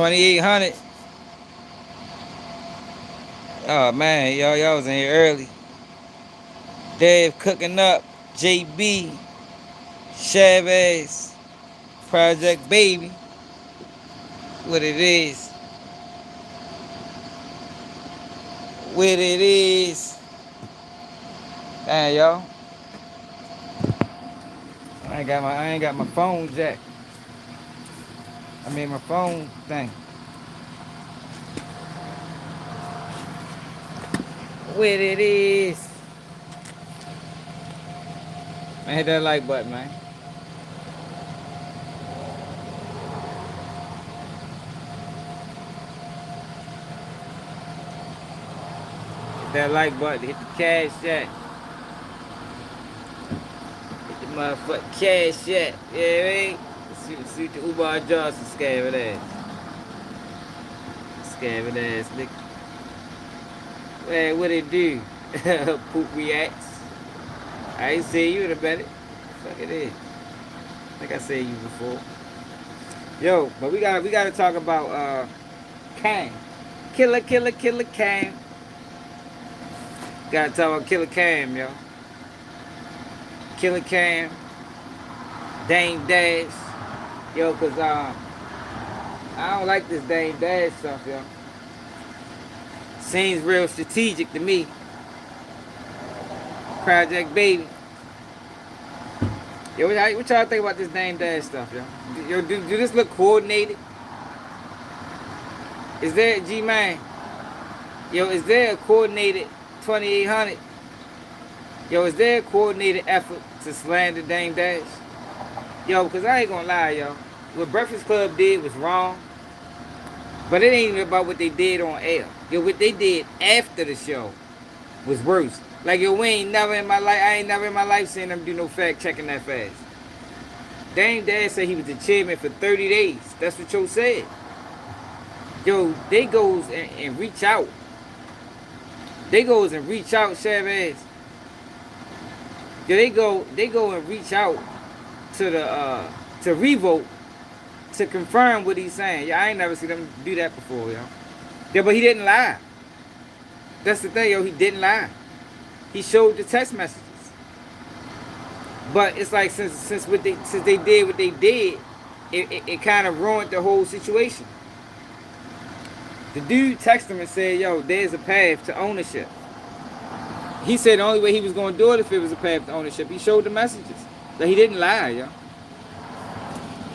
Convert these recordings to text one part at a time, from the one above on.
2800. Oh man, y'all was in here early. Dave cooking up. JB. Chavez. Project Baby. What it is. What it is. Damn, y'all. I ain't got my phone jack. I mean my phone thing. What it is. Man, hit that like button, man. Hit that like button. Hit the cash jack. Hit the motherfucking cash jack. Yeah, man. See the Uber Johnson scamming ass. Scamming ass nigga. Man, what it do? Poop reacts. I ain't seen you in a minute. Fuck it is. I think I seen you before. Yo, but we gotta talk about Cam. Killer Cam. Gotta talk about Killer Cam, yo. Killer Cam. Dame Dash. Yo, cause I don't like this Dame Dash stuff, yo. Seems real strategic to me. Project Baby. Yo, what y'all think about this Dame Dash stuff, yo? Yo, do this look coordinated? Is there, Jermaine? Yo, is there a coordinated 2800? Yo, is there a coordinated effort to slander Dame Dash? Yo, because I ain't gonna lie, yo. What Breakfast Club did was wrong. But it ain't even about what they did on air. Yo, what they did after the show was worse. Like, yo, I ain't never in my life seen them do no fact checking that fast. Dame Dash said he was the chairman for 30 days. That's what yo said. Yo, they goes and reach out. They goes and reach out, Chavez. Yo, they go and reach out to the to Revolt to confirm what he's saying. Yeah, I ain't never seen them do that before, yo. Yeah, but he didn't lie. That's the thing, yo. He didn't lie. He showed the text messages. But it's like since they did what they did, it kind of ruined the whole situation. The dude texted him and said, yo, there's a path to ownership. He said the only way he was going to do it if it was a path to ownership. He showed the messages. That he didn't lie, yo.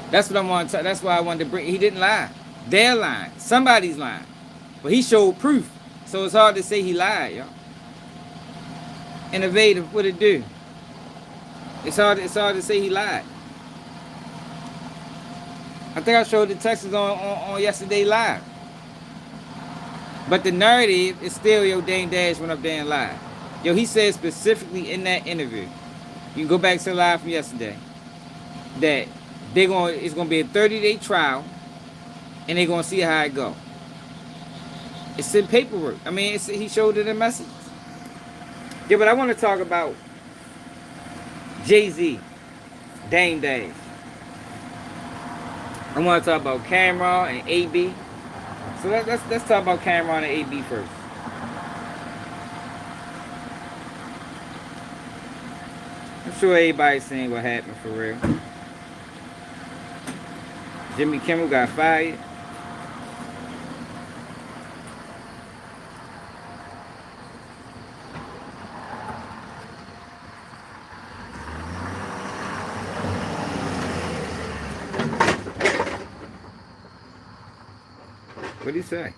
That's what I want to. That's why I wanted to bring. He didn't lie. They're lying. Somebody's lying. But he showed proof. So it's hard to say he lied, yo. Innovative, what it do? It's hard to say he lied. I think I showed the texts on yesterday live. But the narrative is still, yo, Dame Dash went up there and lied. Yo, he said specifically in that interview, you can go back to the live from yesterday, that it's gonna be a 30-day trial, and they're gonna see how it go. It's in paperwork. I mean, he showed it in messages. Yeah, but I want to talk about Jay-Z, Dame Dash. I want to talk about Cameron and AB. So let's talk about Cameron and AB first. I'm sure everybody's seen what happened for real. Jimmy Kimmel got fired. What did he say?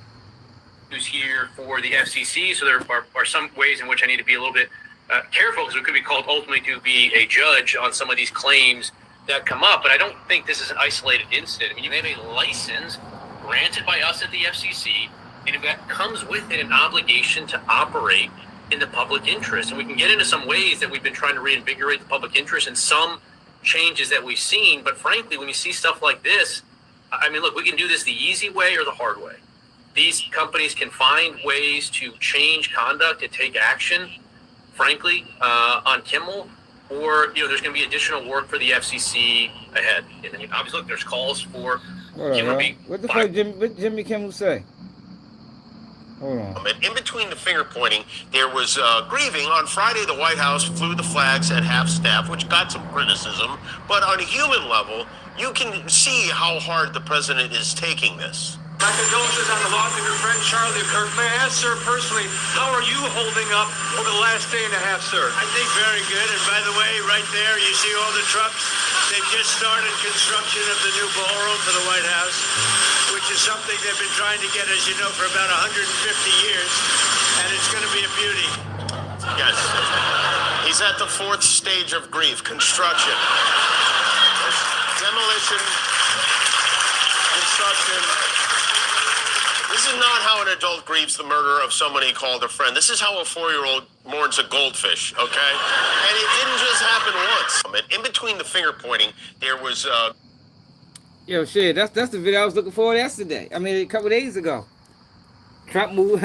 Who's here for the FCC, so there are some ways in which I need to be a little bit careful, because we could be called ultimately to be a judge on some of these claims that come up, but I don't think this is an isolated incident. I mean, you have a license granted by us at the FCC, and that comes with it an obligation to operate in the public interest. And we can get into some ways that we've been trying to reinvigorate the public interest and some changes that we've seen, but frankly, when you see stuff like this, I mean, look, we can do this the easy way or the hard way. These companies can find ways to change conduct and take action, frankly, on Kimmel, or there's going to be additional work for the FCC ahead. And obviously, look, there's calls for Hold on, y'all. What the fuck what Jimmy Kimmel say? Hold on. And in between the finger pointing, there was grieving. On Friday, the White House flew the flags at half-staff, which got some criticism. But on a human level, you can see how hard the president is taking this. My condolences on the loss of your friend Charlie Kirk. May I ask, sir, personally, how are you holding up over the last day and a half, sir? I think very good. And by the way, right there, you see all the trucks? They've just started construction of the new ballroom for the White House, which is something they've been trying to get, as you know, for about 150 years. And it's going to be a beauty. Yes. He's at the fourth stage of grief, construction. Demolition, construction. This is not how an adult grieves the murder of someone he called a friend. This is how a 4-year-old mourns a goldfish, okay? And it didn't just happen once. In between the finger pointing, there was... Yo, shit, that's the video I was looking for yesterday. I mean, a couple days ago. Trump moved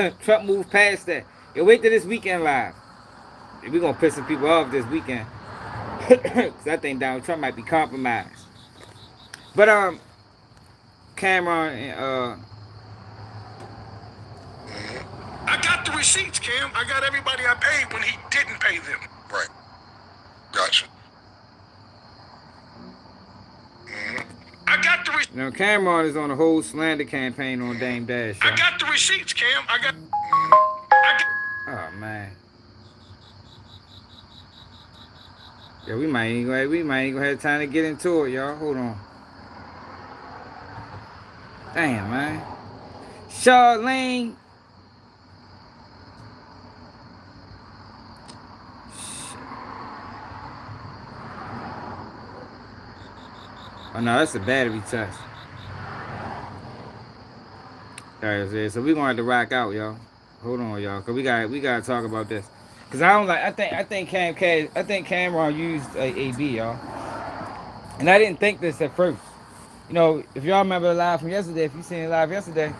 past that. Yo, wait till this weekend live. We're going to piss some people off this weekend. Because I think Donald Trump might be compromised. But, Cameron and, I got the receipts, Cam. I got everybody I paid when he didn't pay them. Right. Gotcha. I got the receipts. Now, Cameron is on a whole slander campaign on Dame Dash. I got the receipts, Cam. I got. Oh, man. Yeah, we might ain't gonna have time to get into it, y'all. Hold on. Damn, man. Charlene. Oh no, that's a battery test. Alright, so we gonna have to rock out, y'all. Hold on, y'all, cause we gotta talk about this. Cause I think Cameron used AB, y'all. And I didn't think this at first. You know, if y'all remember the live from yesterday, if you seen it live yesterday,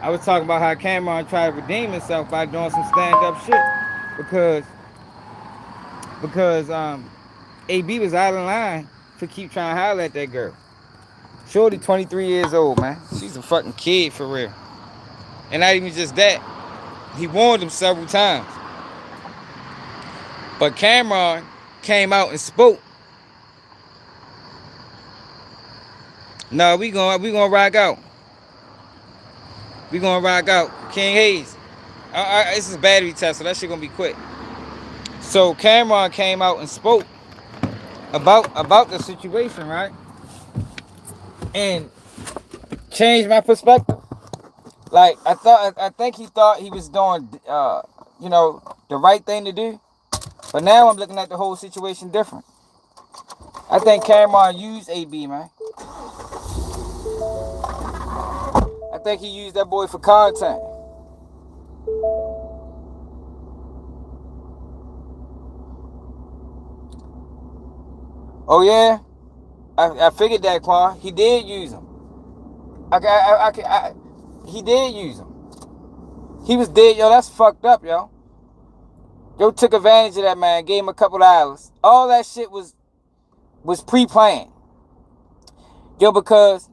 I was talking about how Cameron tried to redeem himself by doing some stand-up shit. Because AB was out of line to keep trying to holler at that girl. Shorty 23 years old, man. She's a fucking kid for real. And not even just that. He warned him several times. But Cameron came out and spoke. No, we gonna rock out. We gonna rock out. King Hayes. This is a battery test, so that shit gonna be quick. So Cameron came out and spoke about the situation, right? And changed my perspective. Like I think he thought he was doing the right thing to do. But now I'm looking at the whole situation different. I think Cameron used AB, man. I think he used that boy for content. Oh yeah, I figured that, Quan. He did use him. He did use him. He was dead, yo. That's fucked up, yo. Yo took advantage of that man, gave him a couple hours. All that shit was pre-planned. Yo, because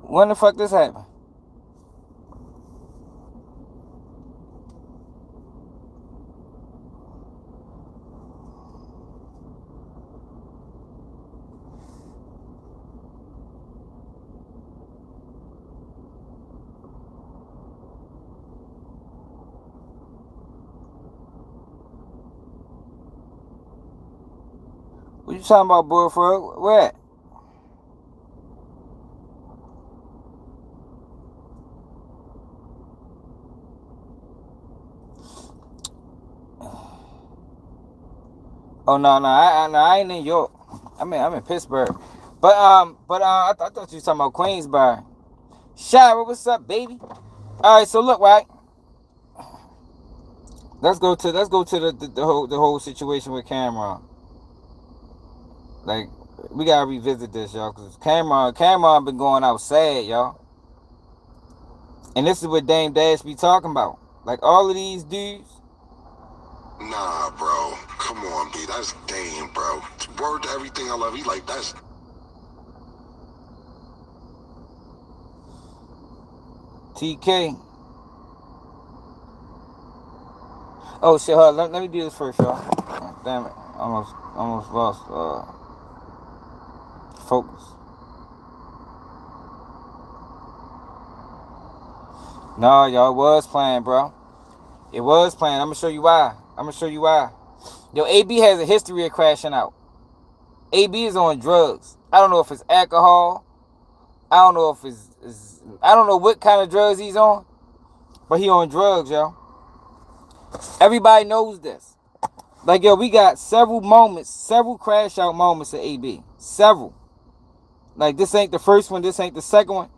when the fuck this happened? What you talking about, boyfriend? Where at? Oh no, I ain't in York. I'm in Pittsburgh. But I thought you was talking about Queensboro. Shira, what's up, baby? All right, so look, right. Let's go to the whole situation with Cameron. Like, we gotta revisit this, y'all, because Cameron been going out sad, y'all. And this is what Dame Dash be talking about. Like, all of these dudes Nah, bro. Come on, B. That's Dame, bro. Word to everything I love. He like, that's... TK. Oh shit, hold on. Let me do this first, y'all. Damn it. Almost lost focus. No, y'all, it was playing, bro. It was playing. I'm gonna show you why. Yo, AB has a history of crashing out. AB is on drugs. I don't know if it's alcohol. I don't know if it's I don't know what kind of drugs he's on. But he on drugs, yo. Everybody knows this. Like, yo, we got several crash out moments of AB. Several. Like, this ain't the first one. This ain't the second one.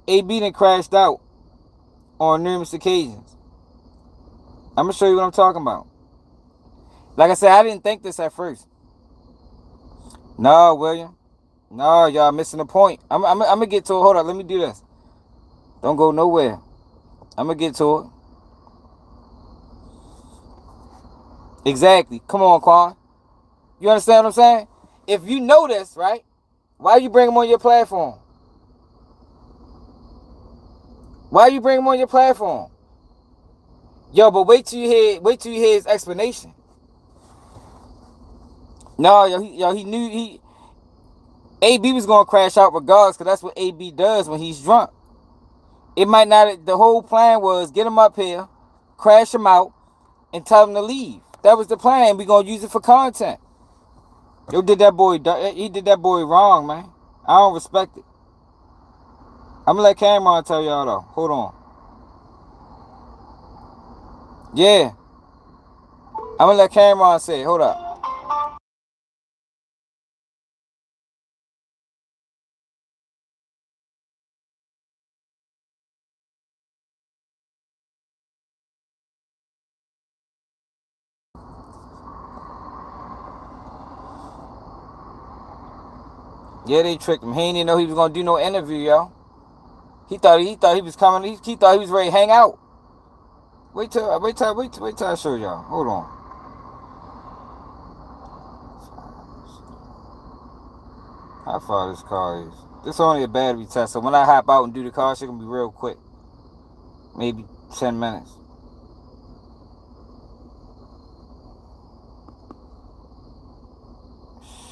AB done crashed out on numerous occasions. I'm going to show you what I'm talking about. Like I said, I didn't think this at first. No, William. No, y'all missing the point. I'm going to get to it. Hold on. Let me do this. Don't go nowhere. I'm going to get to it. Exactly. Come on, Quan. You understand what I'm saying? If you know this, right? Why you bring him on your platform? Why you bring him on your platform? Yo, but wait till you hear his explanation. No, he knew AB was gonna crash out regardless, because that's what AB does when he's drunk. It might not. The whole plan was get him up here, crash him out, and tell him to leave. That was the plan. We gonna use it for content. He did that boy wrong, man. I don't respect it. I'm gonna let Cameron tell y'all though. Hold on. Yeah. I'm gonna let Cameron say it. Hold up. Yeah, they tricked him. He didn't know he was gonna do no interview, yo. He thought he was coming. He thought he was ready to hang out. Wait till I show y'all. Hold on. How far this car is? This is only a battery test, so when I hop out and do the car, shit gonna be real quick. Maybe 10 minutes.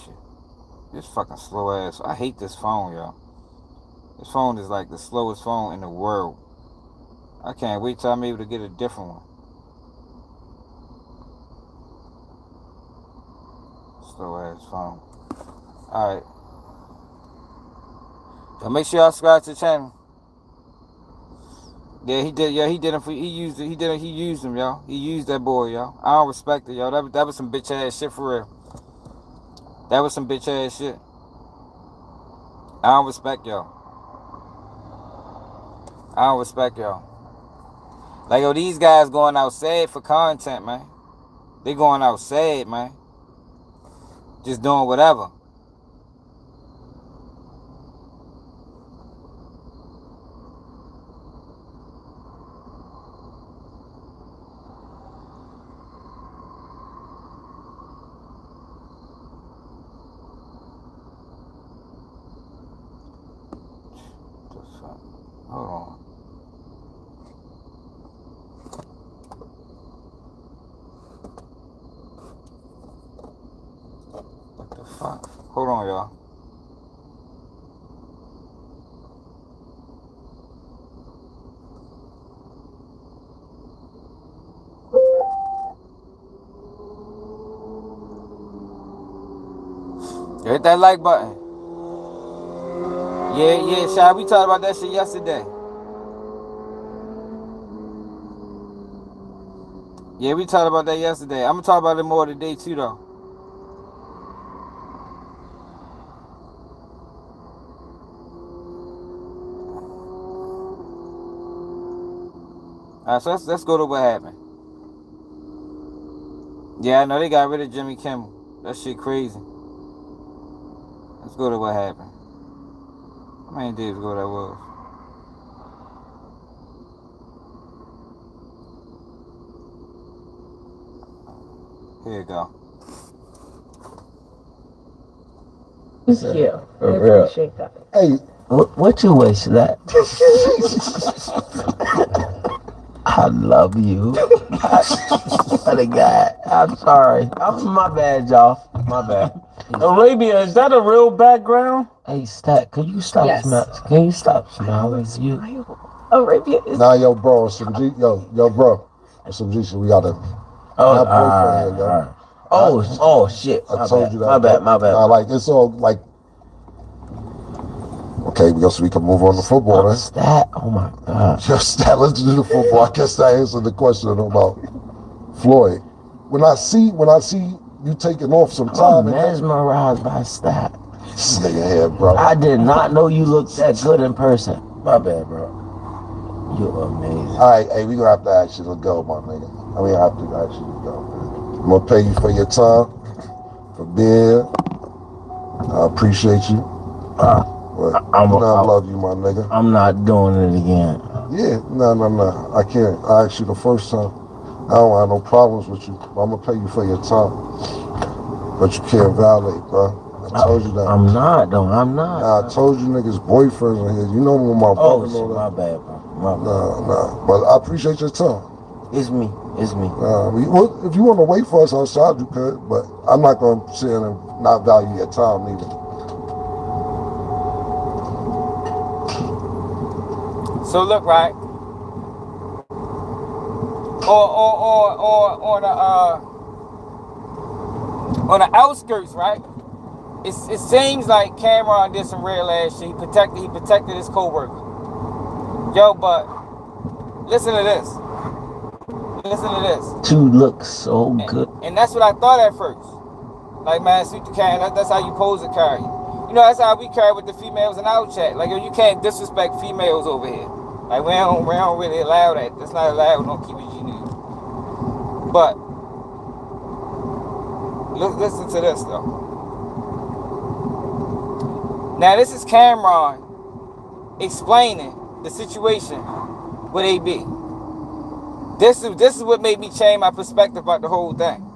Shit. This fucking slow ass. I hate this phone, y'all. This phone is like the slowest phone in the world. I can't wait till I'm able to get a different one. Slow ass phone. Alright. So make sure y'all subscribe to the channel. Yeah, he did. Yeah, he did him. He used it. He used him, y'all. He used that boy, y'all. I don't respect it, y'all. That was some bitch ass shit for real. That was some bitch ass shit. I don't respect y'all. I don't respect y'all. Like, yo, these guys going outside for content, man. They going outside, man. Just doing whatever. Hold on. What the fuck? Hold on, y'all. Hit that like button. Yeah, Shy, we talked about that shit yesterday. Yeah, we talked about that yesterday. I'm gonna talk about it more today too, though. Alright, so let's go to what happened. Yeah, I know they got rid of Jimmy Kimmel. That shit crazy. Let's go to what happened. How many days ago that was? Here you go. Yeah, I appreciate that. Hey, what you wish that? I love you. What a guy. I'm sorry. My bad, y'all. My bad. Arabia, is that a real background? Hey, Stat, can you stop Yes. Can you stop smiling? Arabia is... nah, yo, bro, some G, yo, bro, some G shit. We gotta. Oh, My boyfriend here, yo. Oh, shit. I told you that. My bad. Nah, like it's all like. Okay, we can move on to football then. Stat. Oh my God. Just that. Let's do the football. I guess that answered the question about Floyd. When I see you taking off some time, I'm mesmerized by Stat. This nigga here, bro. I did not know you looked that good in person. My bad, bro. You're amazing. All right, hey, we gonna have to ask you to go, my nigga. I mean, I have to ask you to go, man. I'm gonna pay you for your time, for being here. I appreciate you. I love you, my nigga. I'm not doing it again. Yeah, no. I can't. I asked you the first time. I don't have no problems with you. I'm gonna pay you for your time. But you can't violate, bro. I told you that. I'm not, though. I'm not. Nah, I told you niggas boyfriends are here. You know when my brother shit, my bad, bro. My bad. Nah. But I appreciate your time. It's me. Well, if you want to wait for us outside, you could. But I'm not gonna sit here and not value your time either. So look, right, on the outskirts, right? It seems like Cameron did some real ass shit. He protected his co-worker. Yo, but listen to this. You look so good. And that's what I thought at first. Like, man, suit the carry. That's how you pose to carry. You know, that's how we carry with the females in our chat. Like, yo, you can't disrespect females over here. Like, we don't really allow that. That's not allowed. We don't keep it unique. But listen to this, though. Now, this is Cameron explaining the situation with AB. This is what made me change my perspective about the whole thing.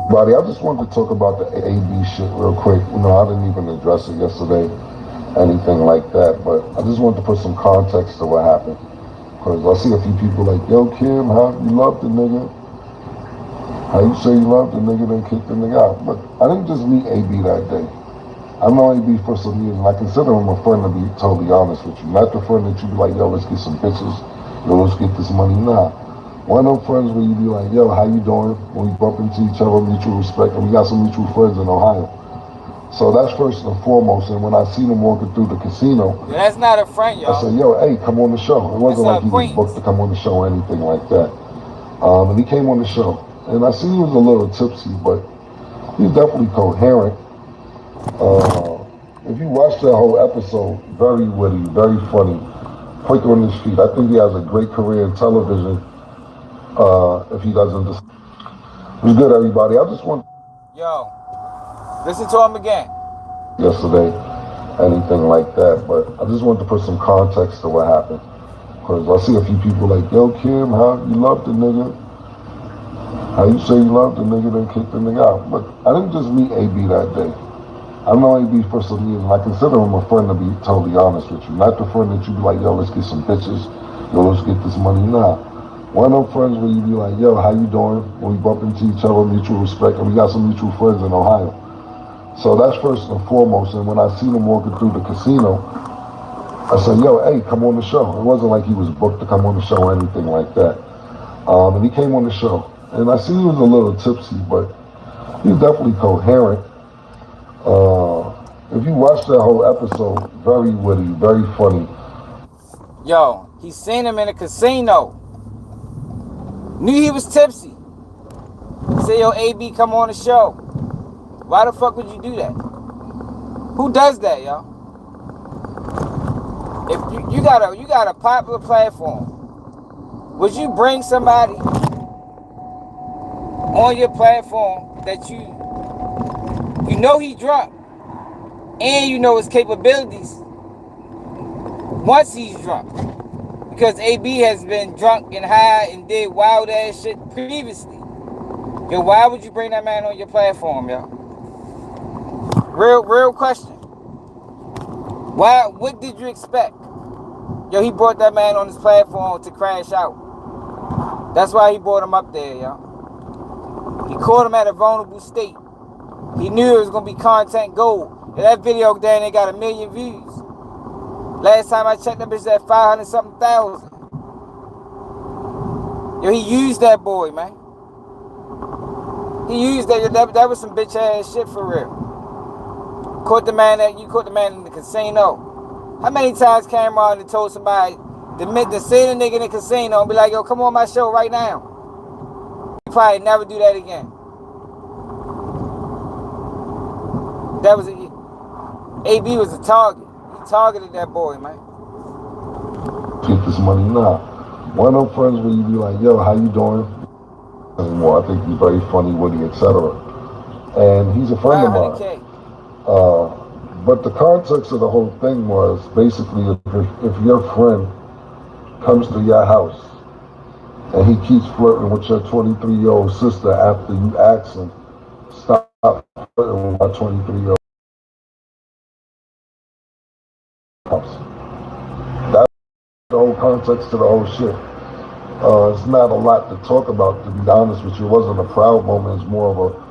Buddy, I just wanted to talk about the AB shit real quick. You know, I didn't even address it yesterday, anything like that, but I just wanted to put some context to what happened. Because I see a few people like, yo, Kim, how you love the nigga? How you say you love the nigga, then kick the nigga out? But I didn't just meet AB that day. I know AB for some years, and I consider him a friend, to be totally honest with you. Not the friend that you be like, yo, let's get some bitches, yo, let's get this money. Nah. One of them friends where you be like, yo, how you doing? When we bump into each other, mutual respect, and we got some mutual friends in Ohio. So that's first and foremost, and when I seen him walking through the casino, that's not a friend, y'all. I said, yo, hey, come on the show. It wasn't like he was booked to come on the show or anything like that. And he came on the show, and I see he was a little tipsy, but he's definitely coherent. If you watch that whole episode, very witty, very funny, quick on his feet. I think he has a great career in television. If he doesn't, it was good, everybody. I just want. Yo, listen to him again. Yesterday, anything like that, but I just wanted to put some context to what happened. Because I see a few people like, yo, Kim, how you love the nigga? How you say you love the nigga, then kick the nigga out? But I didn't just meet AB that day. I know AB for some years, and I consider him a friend, to be totally honest with you. Not the friend that you be like, yo, let's get some bitches, yo, let's get this money. Nah. One of them friends where you be like, yo, how you doing? When we bump into each other, mutual respect, and we got some mutual friends in Ohio. So that's first and foremost, and when I seen him walking through the casino, I said, yo, hey, come on the show. It wasn't like he was booked to come on the show or anything like that. And he came on the show, and I see he was a little tipsy, but he was definitely coherent. If you watch that whole episode, very witty, very funny. Yo, he seen him in a casino. Knew he was tipsy. Say, yo, AB, come on the show. Why the fuck would you do that? Who does that, yo? If you got a popular platform, would you bring somebody on your platform that you know he drunk, and you know his capabilities once he's drunk? Because AB has been drunk and high and did wild ass shit previously. Yo, why would you bring that man on your platform, yo? Real question. Why? What did you expect? Yo, he brought that man on his platform to crash out. That's why he brought him up there, yo. He caught him at a vulnerable state. He knew it was gonna be content gold. And that video there, they got 1 million views. Last time I checked, that bitch at 500-something thousand. Yo, he used that boy, man. He used that. That was some bitch ass shit for real. You caught the man in the casino. How many times Cameron told somebody to say the nigga in the casino and be like, yo, come on my show right now? You probably never do that again. That was AB was a target. He targeted that boy, man. Take this money now. One of them friends where you be like, yo, how you doing? Anymore. I think he's very funny, witty, etc. And he's a friend of mine. But the context of the whole thing was basically if your friend comes to your house and he keeps flirting with your 23-year-old sister after you ask him, stop flirting with my 23-year-old. That's the whole context to the whole shit. It's not a lot to talk about, to be honest with you. It wasn't a proud moment. It's more of a...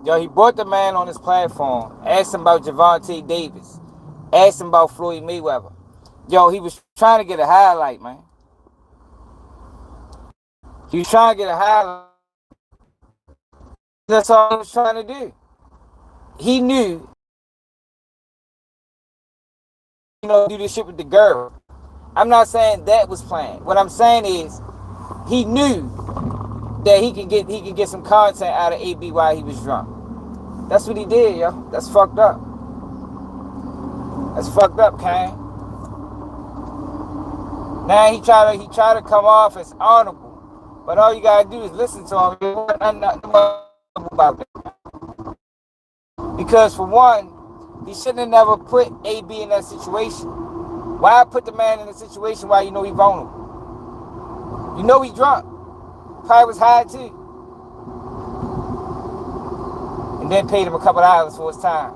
Yo, he brought the man on his platform, asked him about Gervonta Davis, asked him about Floyd Mayweather. Yo, he was trying to get a highlight, man. He was trying to get a highlight. That's all he was trying to do. He knew, do this shit with the girl. I'm not saying that was planned. What I'm saying is, he knew that he could get some content out of AB while he was drunk. That's what he did, yo. That's fucked up. That's fucked up, Kane. Now he try to come off as honorable, but all you gotta do is listen to him. Because for one, he shouldn't have never put AB in that situation. Why put the man in a situation while you know he's vulnerable? You know he's drunk. Probably was high too. And then paid him a couple dollars for his time.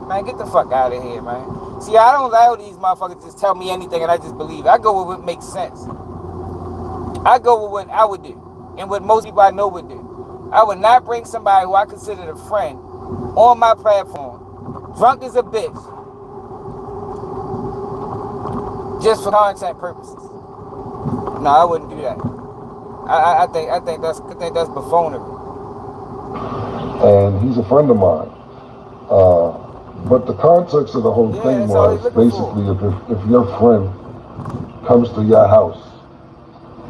Man, get the fuck out of here, man. See, I don't allow these motherfuckers to just tell me anything and I just believe it. I go with what makes sense. I go with what I would do and what most people I know would do. I would not bring somebody who I consider a friend on my platform, drunk as a bitch, just for content purposes. No, I wouldn't do that. I think that's buffoonery. And he's a friend of mine. But the context of the whole thing was basically if your friend comes to your house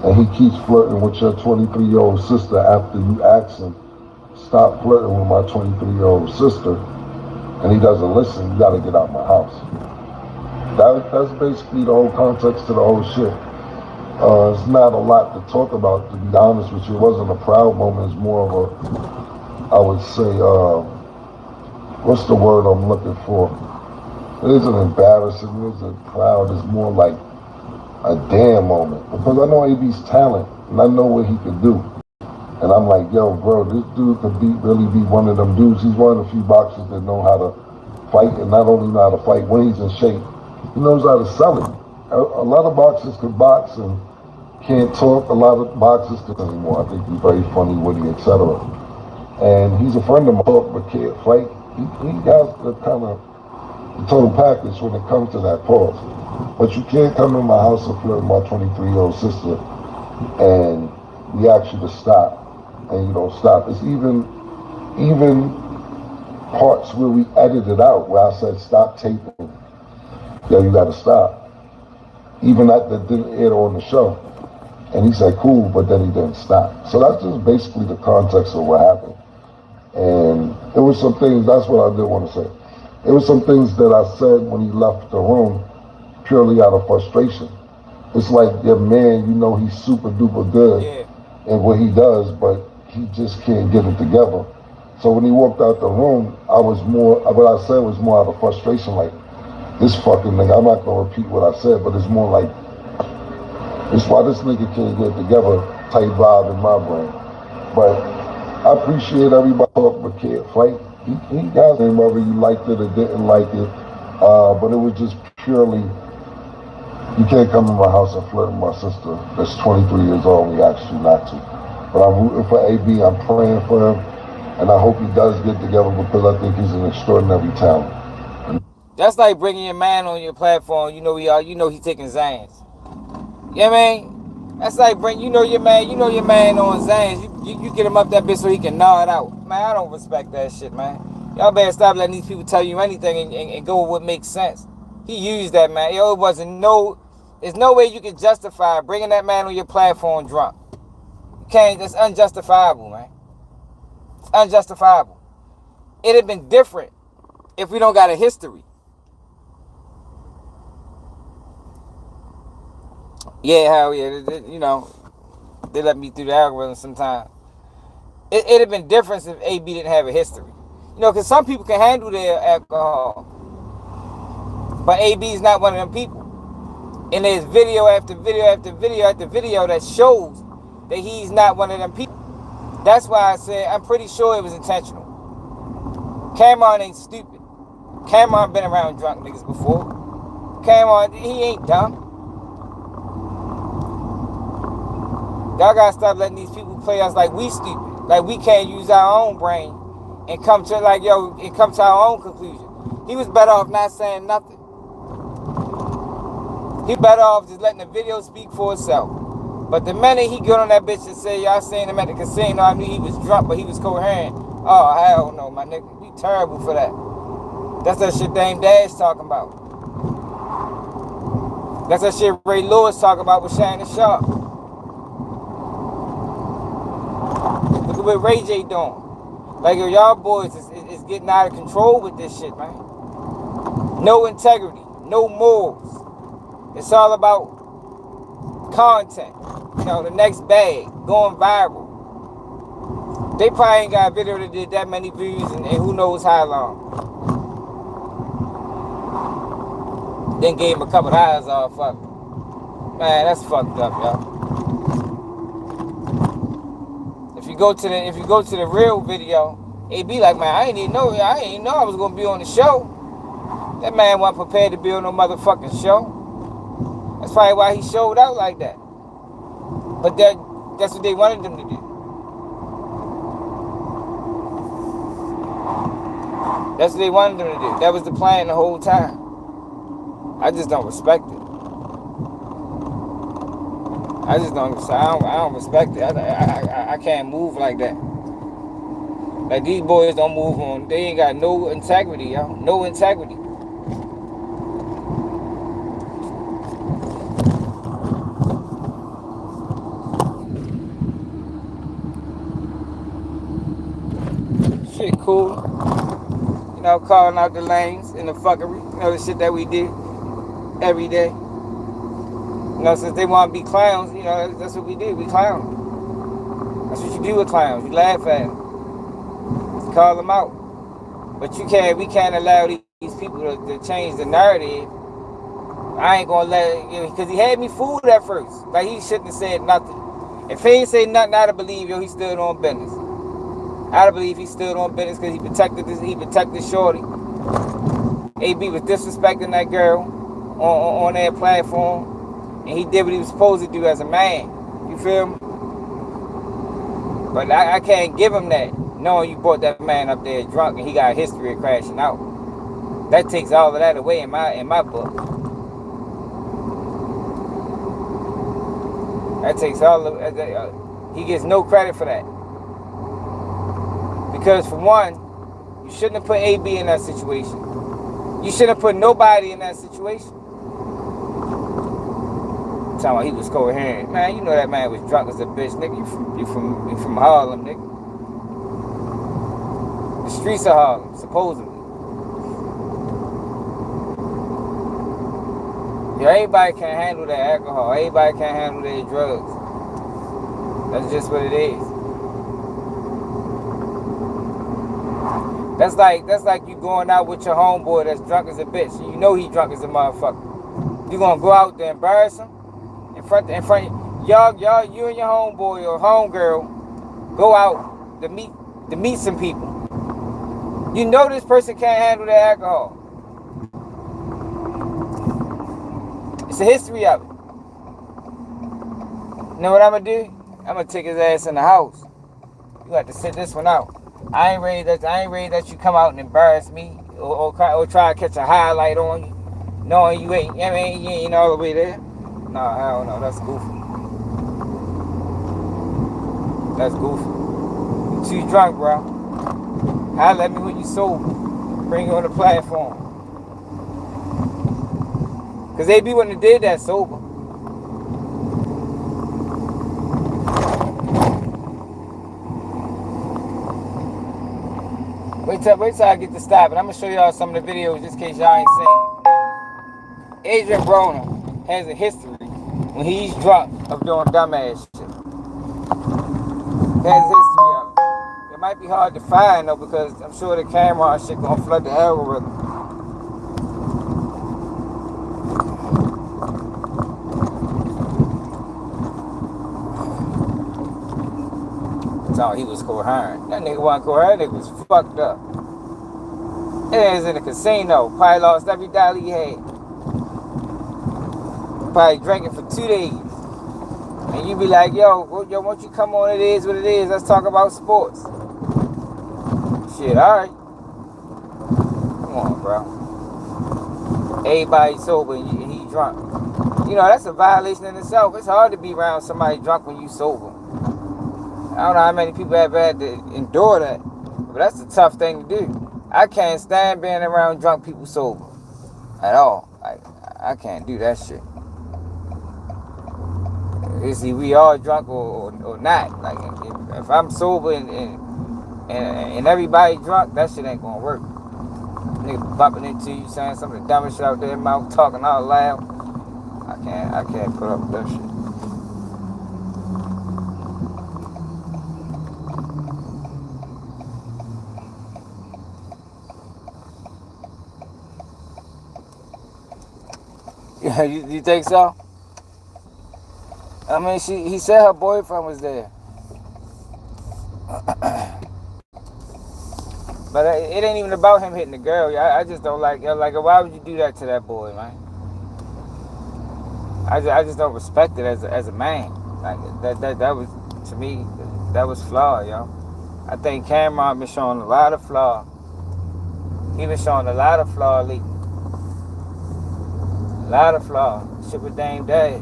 and he keeps flirting with your 23-year-old sister after you ask him, stop flirting with my 23-year-old sister, and he doesn't listen, you gotta get out my house. That's basically the whole context to the whole shit. It's not a lot to talk about, to be honest with you. It wasn't a proud moment. It's more of a, I would say, what's the word I'm looking for? It isn't embarrassing, it isn't proud. It's more like a damn moment. Because I know AB's talent, and I know what he can do. And I'm like, yo, bro, this dude could really be one of them dudes. He's one of the few boxers that know how to fight, and not only know how to fight when he's in shape, he knows how to sell it. A lot of boxers can box and can't talk. A lot of boxers can anymore. I think he's very funny, witty, etc. And he's a friend of mine, but can't fight. He has the kind of the total package when it comes to that pause. But you can't come in my house and flirt with my 23-year-old sister and we ask you to stop and you don't stop. It's even parts where we edited out where I said stop taping. Yo, you gotta stop. Even that didn't air on the show. And he said, cool, but then he didn't stop. So that's just basically the context of what happened. And it was some things, that's what I did want to say. It was some things that I said when he left the room purely out of frustration. It's like your man, you know he's super duper good in what he does, but he just can't get it together. So when he walked out the room, what I said was more out of frustration, like, this fucking nigga, I'm not gonna repeat what I said, but it's more like, That's why this nigga can't get together type vibe in my brain. But I appreciate everybody but can't fight. He got it, whether you liked it or didn't like it. But it was just purely, you can't come to my house and flirt with my sister that's 23 years old. We asked you not to. But I'm rooting for AB. I'm praying for him. And I hope he does get together because I think he's an extraordinary talent. That's like bringing your man on your platform. You know he's taking Zans. You know what I mean? That's like you know your man on Zans. You get him up that bitch so he can gnaw it out. Man, I don't respect that shit, man. Y'all better stop letting these people tell you anything and go with what makes sense. He used that, man. Yo, there's no way you can justify bringing that man on your platform drunk. You can't. That's unjustifiable, man. It's unjustifiable. It'd have been different if we don't got a history. Yeah, hell yeah. You know, they let me through the algorithm sometimes. It'd have been different if AB didn't have a history. You know, because some people can handle their alcohol. But AB's not one of them people. And there's video after video after video after video that shows that he's not one of them people. That's why I said I'm pretty sure it was intentional. Cameron ain't stupid. Cameron been around drunk niggas before. Cameron, he ain't dumb. Y'all gotta stop letting these people play us like we stupid. Like we can't use our own brain and come to our own conclusion. He was better off not saying nothing. He better off just letting the video speak for itself. But the minute he get on that bitch and say, y'all seen him at the casino, I knew he was drunk, but he was coherent. Oh, hell no, my nigga. We terrible for that. That's that shit Dame Dash talking about. That's that shit Ray Lewis talking about with Shannon Sharp. Look at what Ray J doing. Like, yo, y'all boys is getting out of control with this shit, man. No integrity. No morals. It's all about content. You know, the next bag. Going viral. They probably ain't got a video that did that many views and who knows how long. Then gave him a couple of eyes off. Fuck. Man, that's fucked up, y'all. If you go to the real video, it be like, man, I ain't even know I was gonna be on the show. That man wasn't prepared to be on no motherfucking show. That's probably why he showed out like that. But that's what they wanted him to do. That's what they wanted him to do. That was the plan the whole time. I just don't respect it. I don't respect it. I can't move like that. Like these boys don't move on. They ain't got no integrity, yo. No integrity. Shit cool. You know, calling out the lanes and the fuckery. You know, the shit that we did every day. You know, since they want to be clowns, you know, that's what we do. We clown them. That's what you do with clowns. You laugh at them. You call them out. But we can't allow these people to change the narrative. I ain't gonna let it, you know, because he had me fooled at first. Like he shouldn't have said nothing. If he ain't say nothing, I'd believe, yo, he stood on business. I'd believe he stood on business because he protected Shorty. AB was disrespecting that girl on their platform. And he did what he was supposed to do as a man. You feel me? But I can't give him that, knowing you brought that man up there drunk and he got a history of crashing out. That takes all of that away in my book. That takes all of he gets no credit for that. Because for one, you shouldn't have put AB in that situation. You shouldn't have put nobody in that situation. Talking about he was coherent. Man, you know that man was drunk as a bitch, nigga. You from Harlem, nigga. The streets of Harlem, supposedly. Yeah, everybody can't handle that alcohol. Everybody can't handle their drugs. That's just what it is. That's like you going out with your homeboy that's drunk as a bitch. You know he drunk as a motherfucker. You gonna go out there and embarrass him? in front of y'all, you and your homeboy or homegirl go out to meet some people. You know this person can't handle the alcohol. It's a history of it. You know what I'm gonna do? I'm gonna take his ass in the house. You got to sit this one out. I ain't ready that you come out and embarrass me or try to catch a highlight on you, knowing you ain't. I mean, you ain't all the way there. No, hell no, that's goofy. That's goofy. You too drunk, bro. Holler at me when you sober. Bring you on the platform. Cause they be when they did that sober. Wait till I get to stop, and I'm gonna show y'all some of the videos just in case y'all ain't seen. Adrian Broner has a history when he's drunk of doing dumbass shit. He has a history of it. It might be hard to find though because I'm sure the camera and shit gonna flood the algorithm. So he was coherent. That nigga wasn't coherent, that nigga was fucked up. It was in the casino. Probably lost every dollar he had. Probably drinking for 2 days. And you be like, yo, won't you come on? It is what it is. Let's talk about sports. Shit, alright. Come on, bro. Everybody sober and he drunk. You know, that's a violation in itself. It's hard to be around somebody drunk when you sober. I don't know how many people have had to endure that. But that's a tough thing to do. I can't stand being around drunk people sober. At all. Like, I can't do that shit. Is we all drunk or not? Like, if I'm sober and everybody drunk, that shit ain't gonna work. Nigga bumping into you, saying some of the dumbest shit out there, mouth talking out loud. I can't put up with that shit. Yeah, you think so? I mean, he said her boyfriend was there. But it ain't even about him hitting the girl. I just don't like, why would you do that to that boy, man? I just don't respect it as a man. Like, that was, to me, that was flawed, yo. I think Cameron been showing a lot of flaw. He been showing a lot of flaw lately. A lot of flaw. Shit with Dame Dash.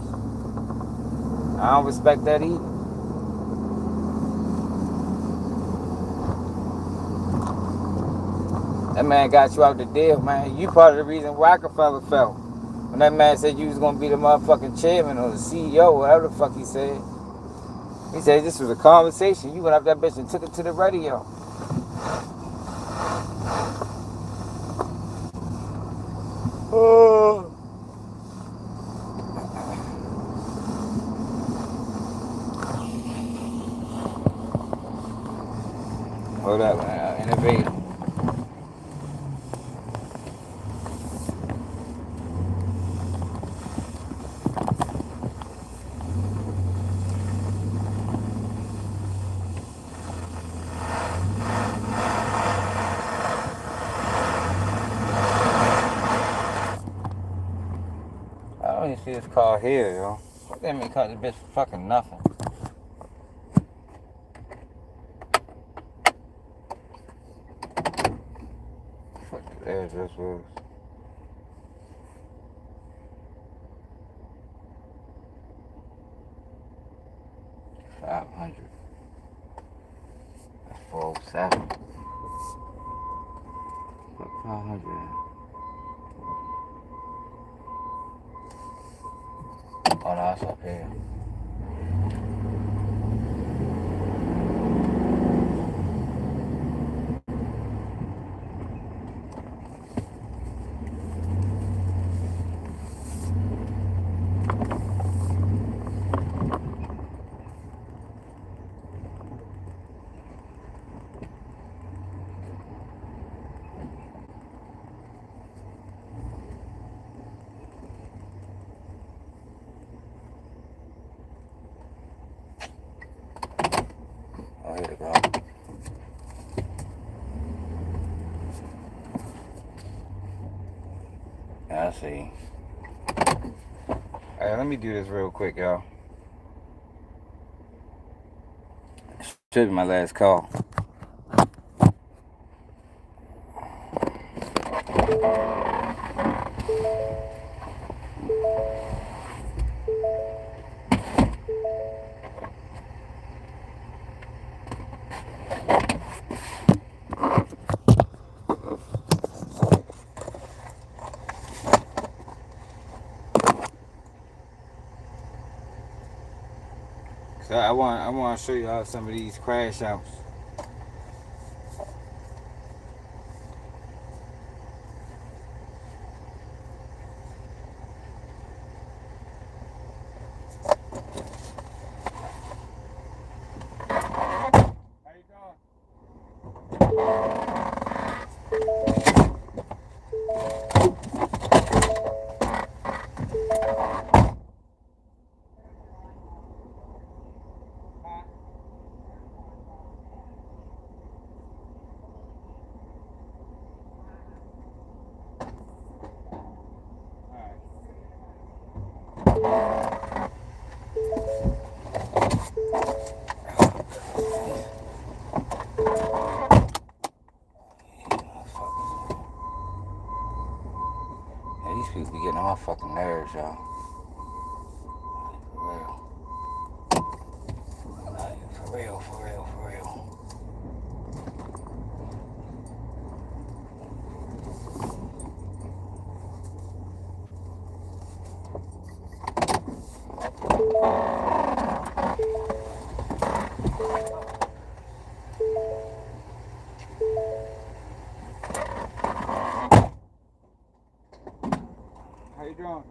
I don't respect that either. That man got you out the deal, man. You part of the reason Rockefeller fell. When that man said you was gonna be the motherfucking chairman or the CEO, whatever the fuck he said. He said this was a conversation. You went up that bitch and took it to the radio. Oh. Hold up, man. Innovative. I don't even see this car here, yo. What that mean call this bitch for fucking nothing? What the address was? $500. That's 407. What 500? Oh, no, that's up here. bro. I see. Alright, let me do this real quick, y'all. Should be my last call. So I want to show y'all some of these crash outs. Yeah, these people be getting on my fucking nerves, y'all. For real. For real, for real, for real. How you doing?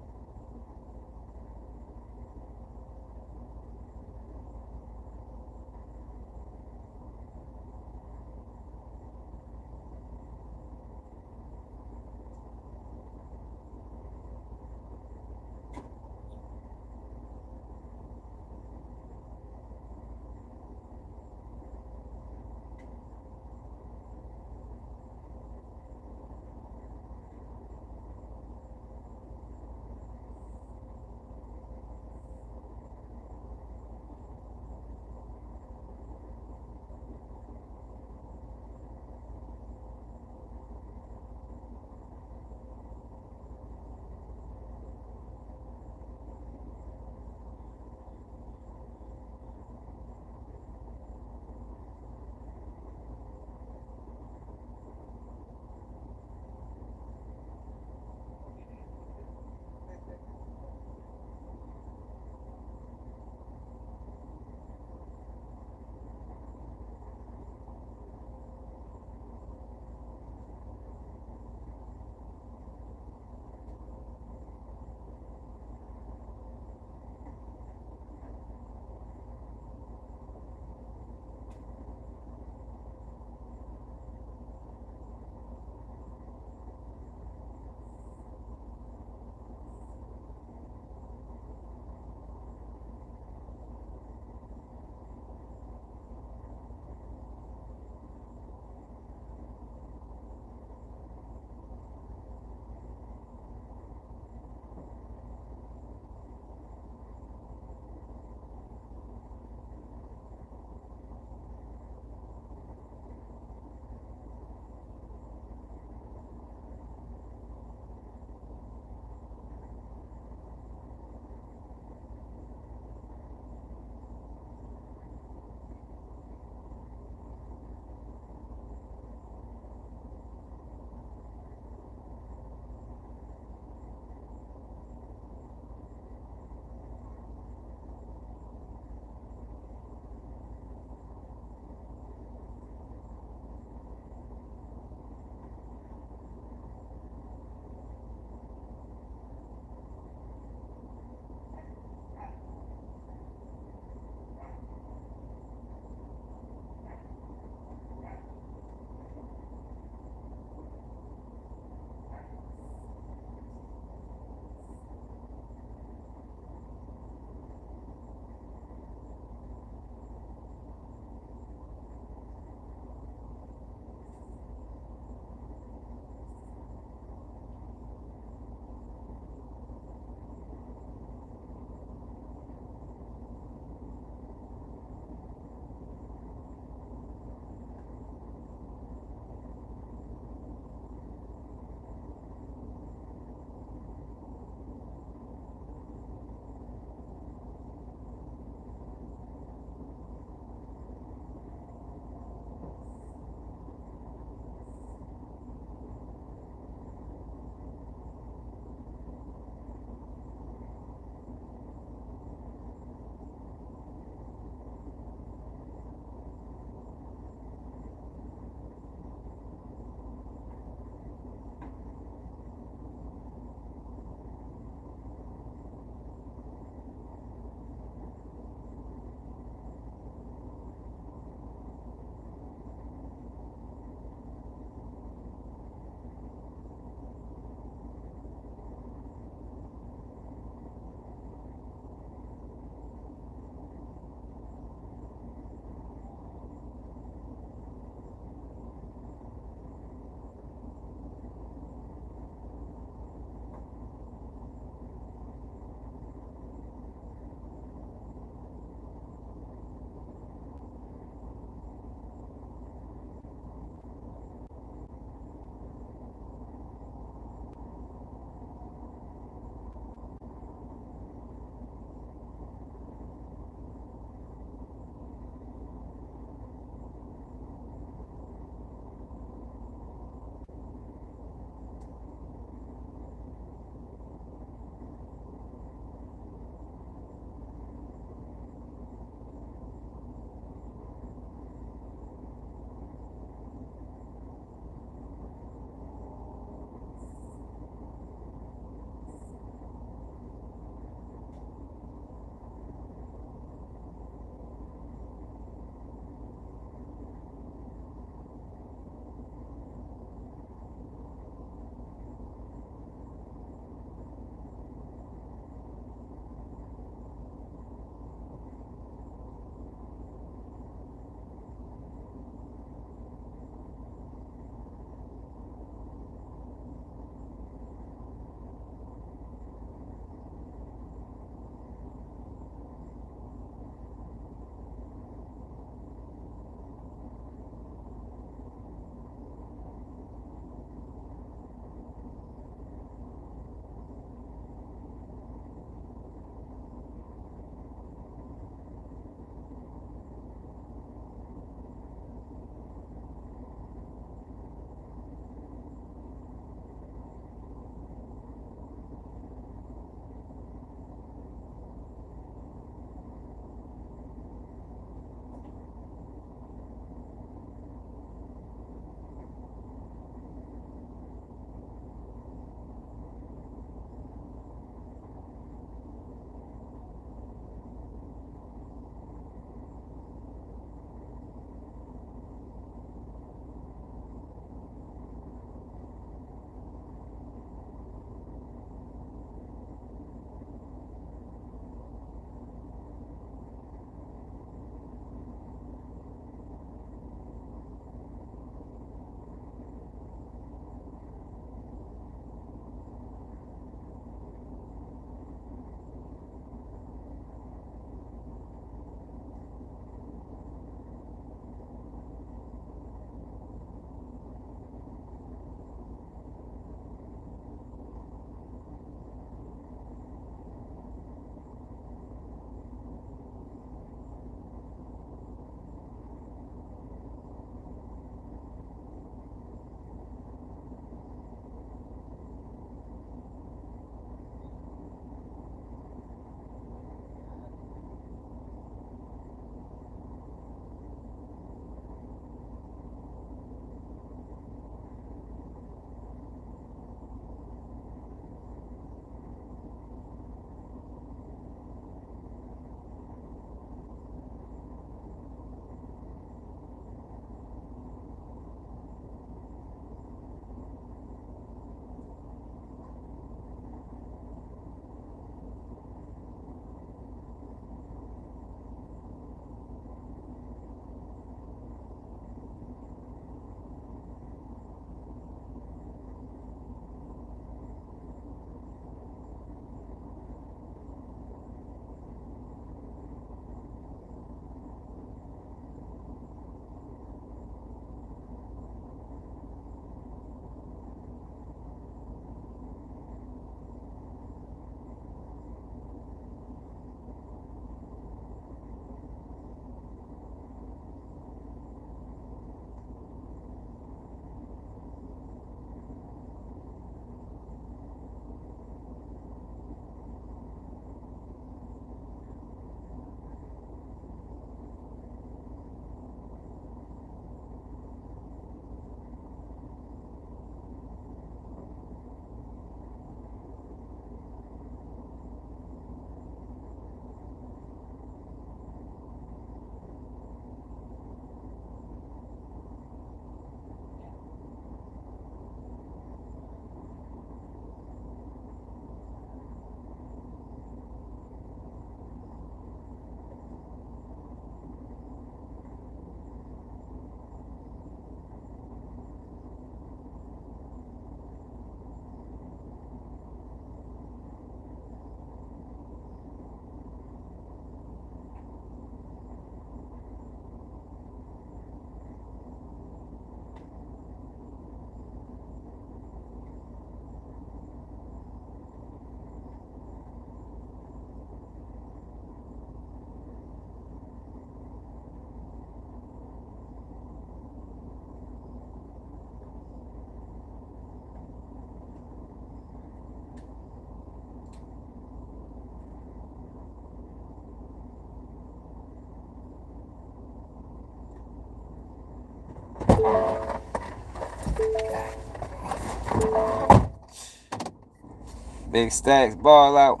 Big Stacks ball out.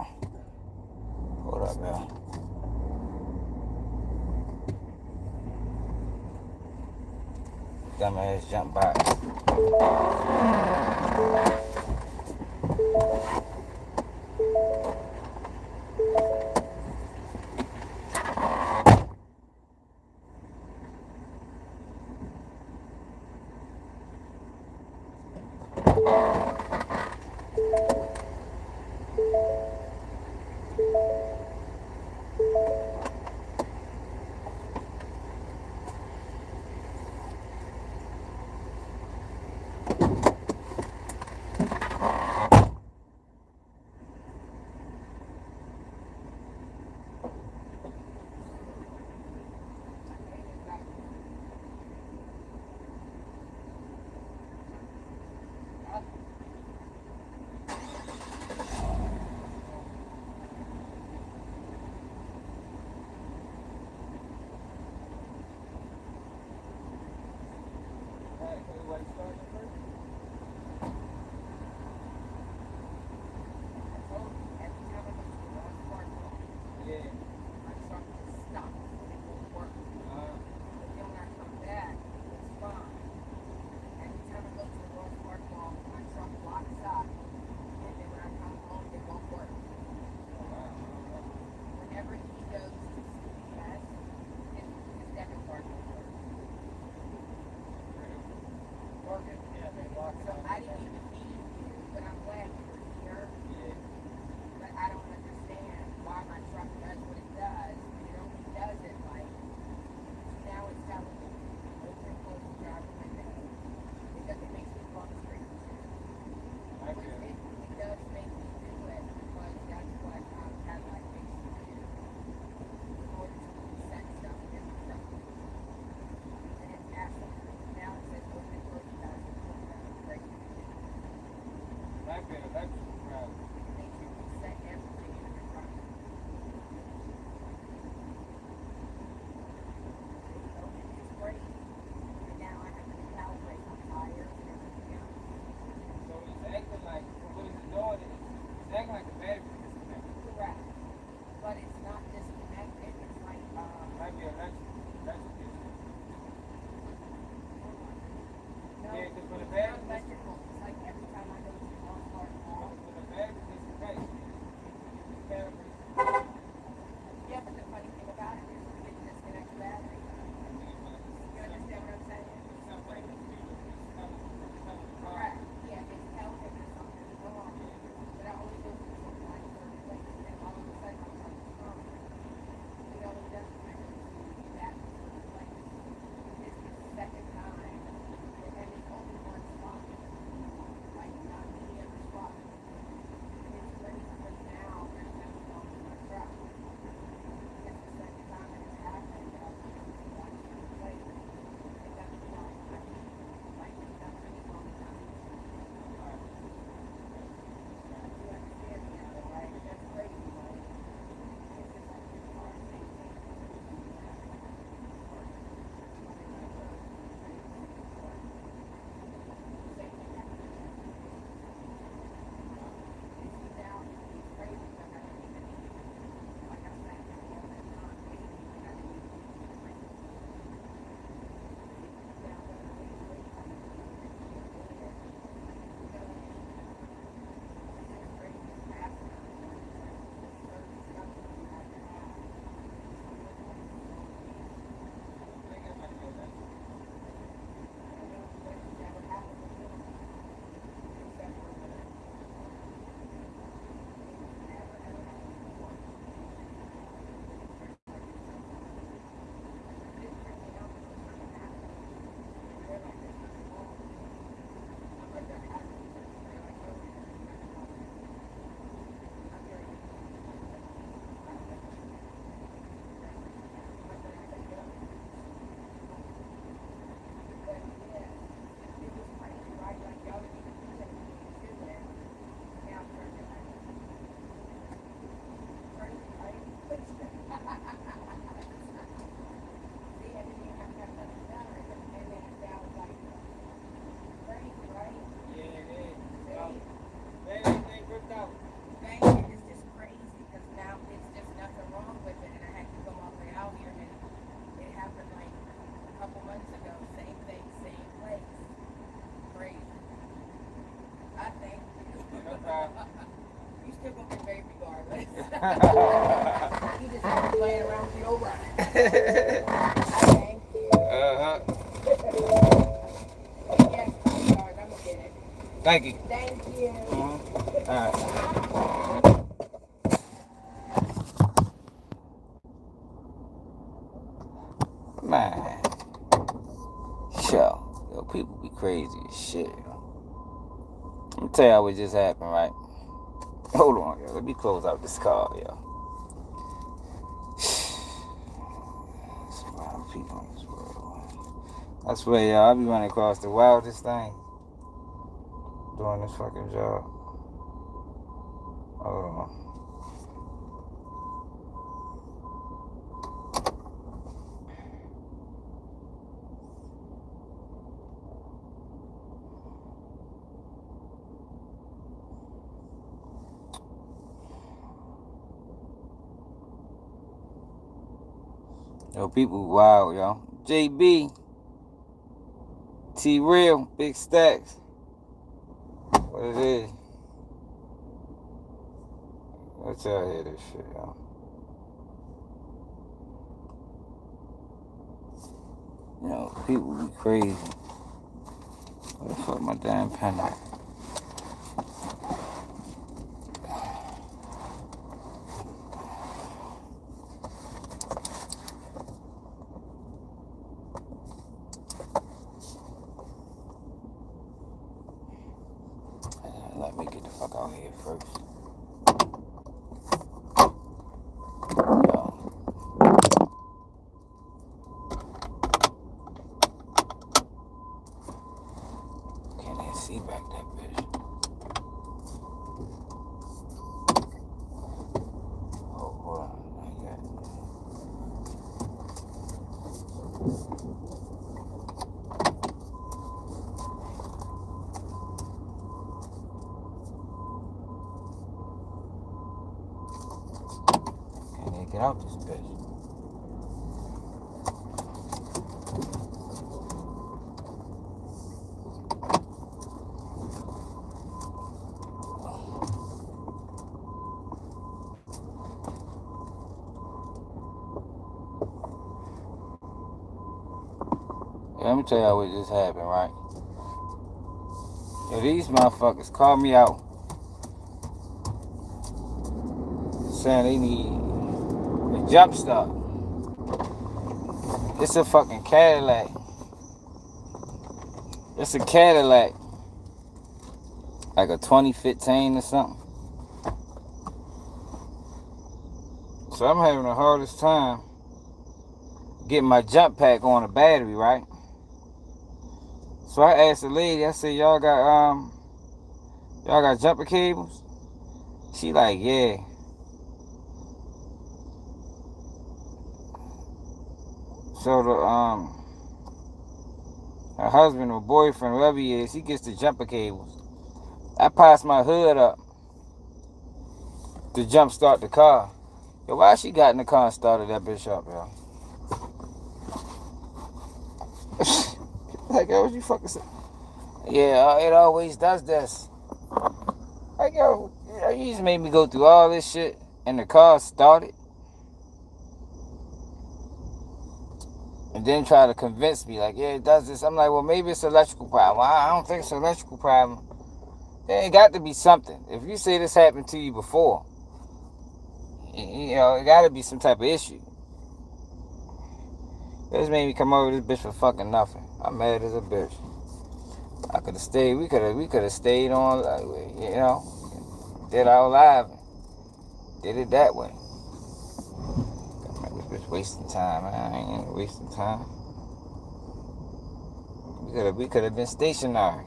Hold up, man. Dumbass jump by. You just have to play around with your right. Thank you. Uh-huh. Yes, I'm sorry. I'm gonna get it. Thank you. Thank you. All right. Man. Yo, people be crazy as shit. Let me tell y'all what just happened, right? Hold on, yo. Let me close out this call, yo. There's a lot of people in this world. I swear, y'all, I be running across the wildest thing doing this fucking job. Hold on. Yo, people wild, yo. JB, T-Real, Big Stacks. What it is? Let y'all hear this shit, yo. Yo, people be crazy. Where the fuck my damn pen at? Let me get the fuck out here first. Yo. Can't even see back that bitch. Oh, hold on. Not yet. Get out this bitch. Yeah, let me tell y'all what just happened, right? Yo, these motherfuckers called me out saying they need a jump start. It's a fucking Cadillac. It's a Cadillac. Like a 2015 or something. So I'm having the hardest time getting my jump pack on a battery, right? So I asked the lady, I said, y'all got jumper cables? She like, yeah. So her husband or boyfriend, whoever he is, he gets the jumper cables. I pass my hood up to jump start the car. Yo, why she got in the car and started that bitch up, yo? Like, yo, what you fucking say? Yeah, it always does this. Like, yo, you just made me go through all this shit and the car started. And then try to convince me, like, yeah, it does this. I'm like, well, maybe it's an electrical problem. Well, I don't think it's an electrical problem. There ain't got to be something. If you say this happened to you before, you know, it got to be some type of issue. This made me come over this bitch for fucking nothing. I'm mad as a bitch. I could have stayed. We could have stayed on, like, you know, did our live. Did it that way. This bitch wasting time, man. I ain't wasting time. We could have been stationary.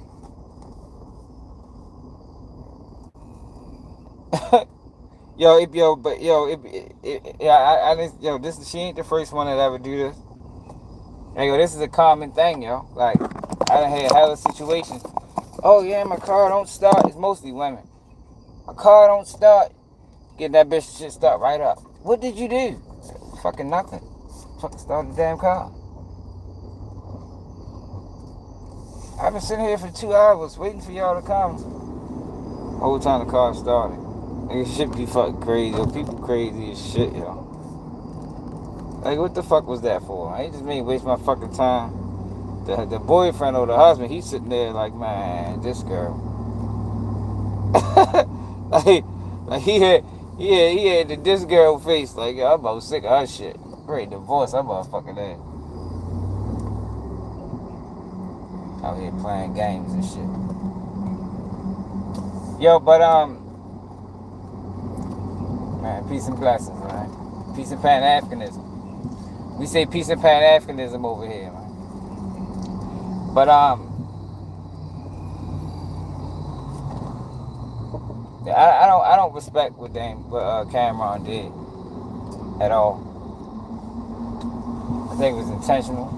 She ain't the first one that ever do this. And yo, this is a common thing, yo. Like, I done had hella situations. Oh yeah, my car don't start. It's mostly women. My car don't start. Getting that bitch shit start right up. What did you do? Fucking nothing. Fucking start the damn car. I've been sitting here for 2 hours waiting for y'all to come. The whole time the car started. This shit be fucking crazy, yo. People crazy as shit, yo. Like, what the fuck was that for? I ain't just made waste my fucking time. The boyfriend or the husband, he's sitting there like, man, this girl. like he had the this girl face. Like, yo, I'm about sick of her shit. Great divorce, I'm motherfucking ass. Out here playing games and shit. Yo, but man, peace and blessings, man. Peace and Pan-Africanism. We say peace and Pan-Africanism over here, man. But I don't respect what Cameron did at all. I think it was intentional.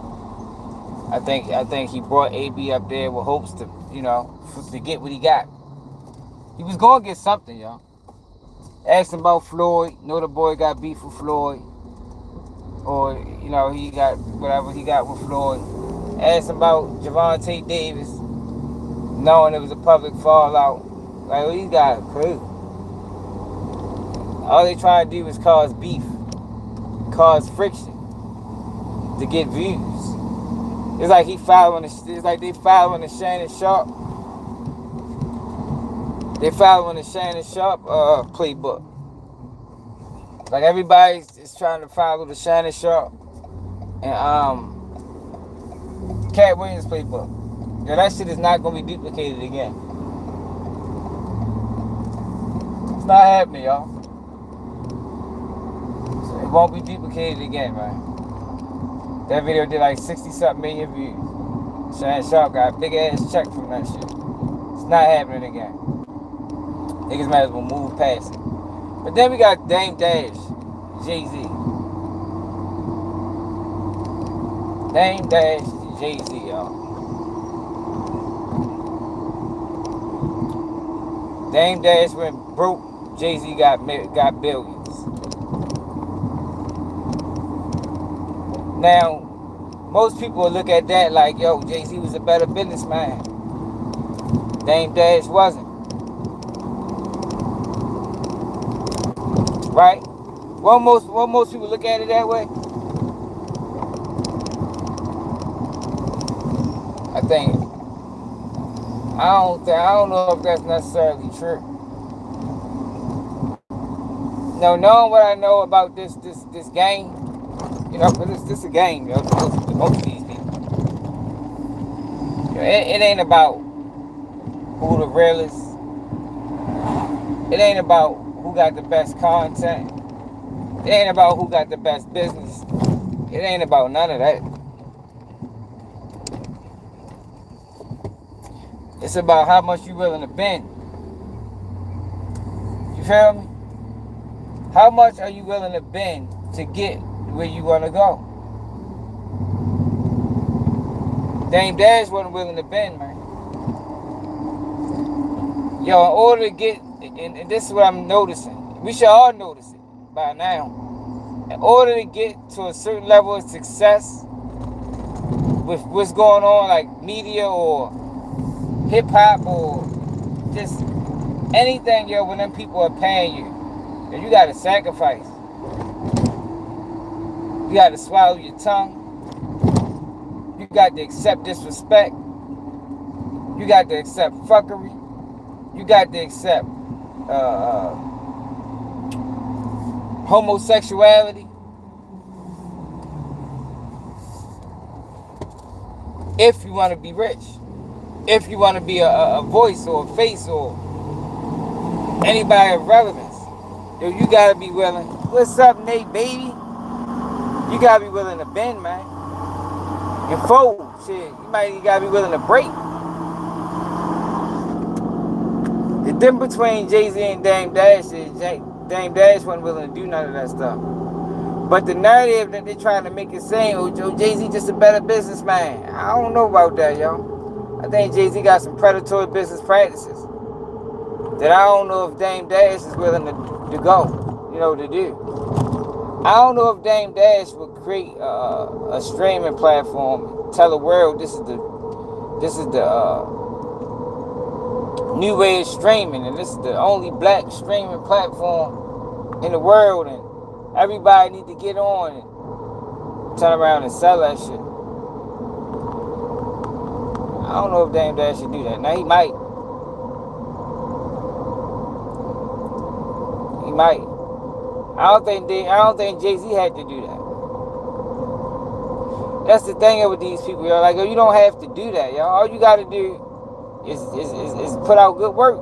I think he brought AB up there with hopes to, you know, to get what he got. He was gonna get something, y'all. Asked him about Floyd. Know the boy got beef with Floyd, or you know he got whatever he got with Floyd. Asked him about Javante Davis, knowing it was a public fallout. Like, well, these guys are crazy. All they trying to do is cause beef, cause friction to get views. It's like they following the Shannon Sharp. They following the Shannon Sharp playbook. Like, everybody is trying to follow the Shannon Sharp and Cat Williams playbook. Yeah, that shit is not gonna be duplicated again. It's not happening, y'all. So it won't be duplicated again, man. That video did like 60-something million views. Shannon Sharp got a big ass check from that shit. It's not happening again. Niggas might as well move past it. But then we got Dame Dash, Jay-Z. Dame Dash, Jay-Z, y'all. Dame Dash went broke. Jay-Z got billions. Now, most people will look at that like, yo, Jay-Z was a better businessman. Dame Dash wasn't. Right? Won't most people look at it that way? I don't know if that's necessarily true. Now, knowing what I know about this game, you know, because it's a game, you know, to most of these people. You know, it ain't about who the realest. It ain't about who got the best content. It ain't about who got the best business. It ain't about none of that. It's about how much you willing to bend. You feel me? How much are you willing to bend to get where you want to go? Dame Dash wasn't willing to bend, man. Yo, in order to get, and this is what I'm noticing, we should all notice it by now. In order to get to a certain level of success with what's going on, like media or hip hop or just anything, yo, when them people are paying you, you gotta sacrifice. You gotta swallow your tongue. You got to accept disrespect. You got to accept fuckery. You got to accept homosexuality. If you want to be rich. If you want to be a voice or a face or anybody of relevance, yo, you gotta be willing. What's up, Nate, baby? You gotta be willing to bend, man. And fold. Shit, you gotta be willing to break. The difference between Jay-Z and Dame Dash is Dame Dash wasn't willing to do none of that stuff. But the narrative that they're trying to make it saying, oh, Jay-Z just a better businessman. I don't know about that, yo. I think Jay-Z got some predatory business practices that I don't know if Dame Dash is willing to go, you know, to do. I don't know if Dame Dash would create a streaming platform, tell the world this is the new way of streaming, and this is the only black streaming platform in the world, and everybody need to get on and turn around and sell that shit. I don't know if Dame Dash should do that. Now he might. He might. I don't think Jay-Z had to do that. That's the thing with these people, yo. Like, you don't have to do that, yo. All you gotta do is put out good work.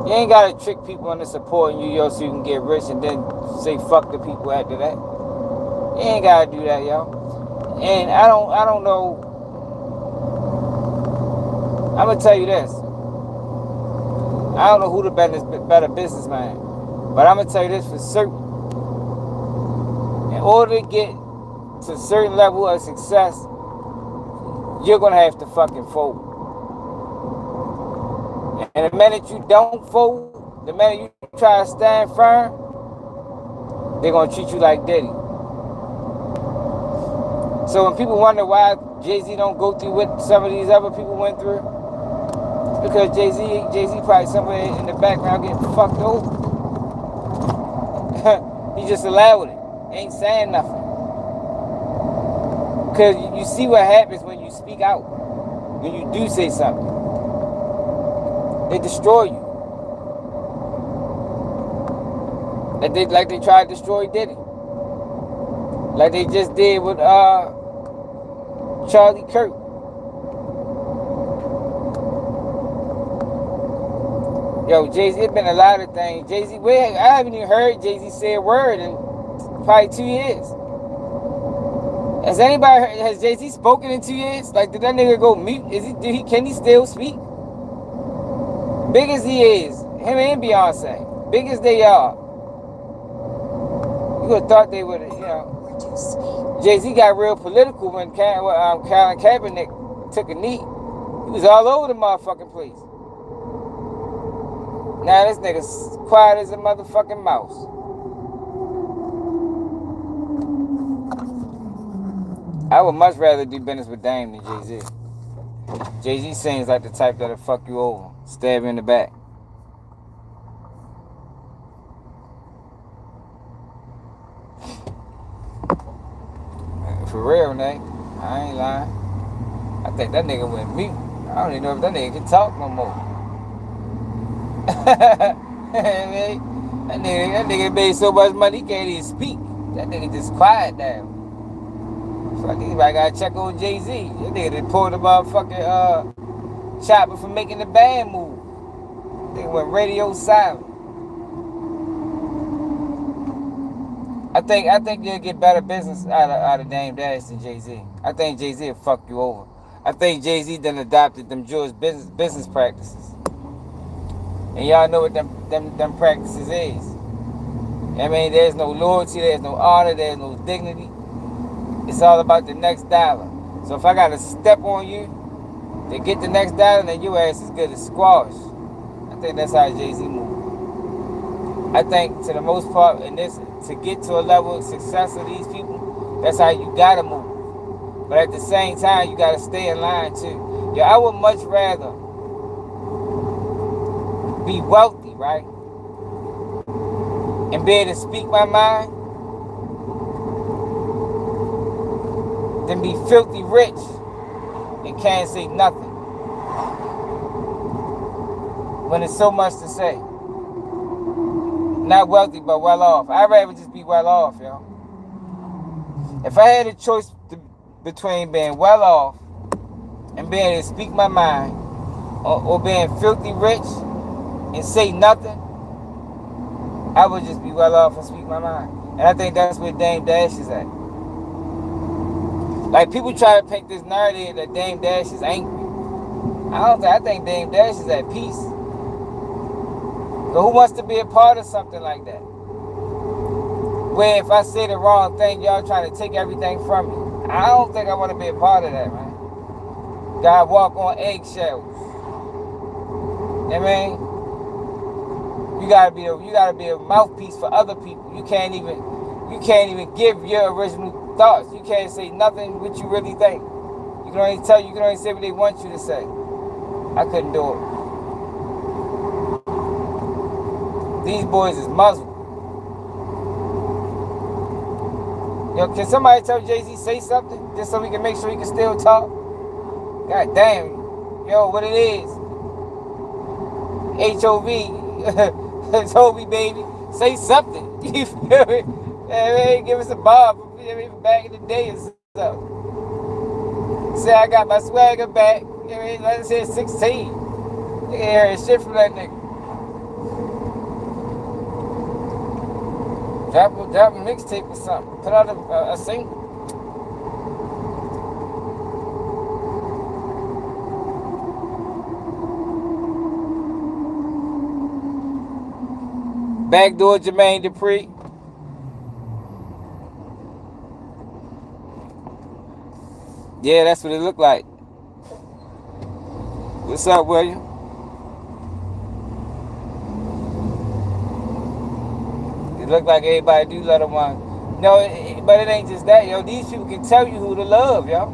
You ain't gotta trick people into supporting you, yo, so you can get rich and then say fuck the people after that. You ain't gotta do that, yo. And I don't know. I'm gonna tell you this. I don't know who the better businessman, but I'm gonna tell you this for certain. In order to get to a certain level of success, you're gonna have to fucking fold. And the minute you don't fold, the minute you try to stand firm, they're gonna treat you like Diddy. So when people wonder why Jay-Z don't go through what some of these other people went through, because Jay-Z probably somewhere in the background getting fucked over. He just allowed it. Ain't saying nothing. Because you see what happens when you speak out. When you do say something. They destroy you. Like they tried to destroy Diddy. Like they just did with Charlie Kirk. Yo, Jay-Z, it's been a lot of things. Jay-Z, I haven't even heard Jay-Z say a word in probably 2 years. Has Jay-Z spoken in 2 years? Like, did that nigga go mute? Can he still speak? Big as he is, him and Beyonce, big as they are, you would have thought they would have, Jay-Z got real political when Colin Kaepernick took a knee. He was all over the motherfucking place. Now this nigga's quiet as a motherfucking mouse. I would much rather do business with Dame than Jay-Z. Jay-Z seems like the type that'll fuck you over, stab you in the back. For real, Nate. I ain't lying. I think that nigga went mute. I don't even know if that nigga can talk no more. That nigga made so much money he can't even speak. That nigga just quiet down. So I think I gotta check on Jay-Z. That nigga done pulled the motherfucking chopper for making the band move. They went radio silent. I think you'll get better business out of Dame Dash than Jay-Z. I think Jay-Z will fuck you over. I think Jay-Z done adopted them Jewish business practices. And y'all know what them practices is. I mean, there's no loyalty, there's no honor, there's no dignity. It's all about the next dollar. So if I gotta step on you to get the next dollar, then your ass is good as squash. I think that's how Jay-Z moves. I think to the most part in this, to get to a level of success of these people, that's how you gotta move. But at the same time, you gotta stay in line too. Yeah, I would much rather be wealthy, right? And be able to speak my mind than be filthy rich and can't say nothing. When there's so much to say. Not wealthy, but well off. I'd rather just be well off, yo. If I had a choice between being well off and being able to speak my mind, or being filthy rich and say nothing, I would just be well off and speak my mind. And I think that's where Dame Dash is at. Like, people try to paint this narrative that Dame Dash is angry. I think Dame Dash is at peace. But who wants to be a part of something like that? Where if I say the wrong thing, y'all trying to take everything from me. I don't think I want to be a part of that, man. God walk on eggshells. You know what I mean? You gotta be a mouthpiece for other people. You can't even give your original thoughts. You can't say nothing what you really think. You can only say what they want you to say. I couldn't do it. These boys is muzzled. Yo, can somebody tell Jay-Z say something? Just so we can make sure he can still talk? God damn. Yo, what it is? H-O-V. H-O-V, baby. Say something. You feel me? Yeah, give us a bob. Even back in the day or something. Say I got my swagger back. Let's say 16. Nigga hearing shit from that nigga. Drop a mixtape or something. Put out a single. Backdoor Jermaine Dupri. Yeah, that's what it looked like. What's up, William? It looked like everybody do let them on. No, but it ain't just that, yo. These people can tell you who to love, yo.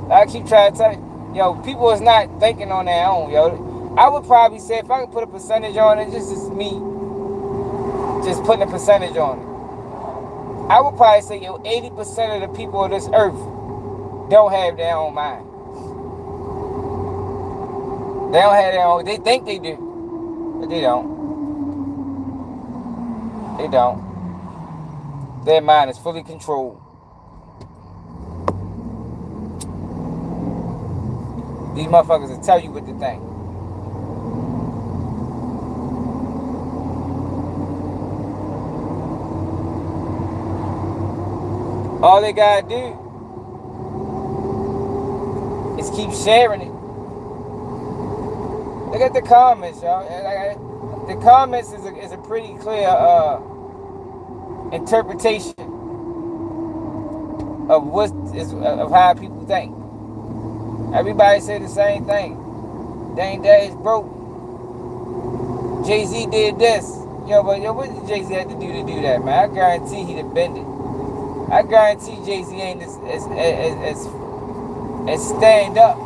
I keep trying to tell you, yo, people is not thinking on their own, yo. I would probably say if I could put a percentage on it, just as me, just putting a percentage on it, I would probably say, yo, 80% of the people of this earth don't have their own mind. They don't have their own. They think they do, but they don't. They don't. Their mind is fully controlled. These motherfuckers will tell you what to think. All they gotta do is keep sharing it. Look at the comments, y'all. The comments is a pretty clear interpretation of how people think. Everybody say the same thing. Dang, Dash broke. Jay-Z did this. Yo, what did Jay-Z have to do that, man? I guarantee he'd have bended. I guarantee Jay-Z ain't as stand up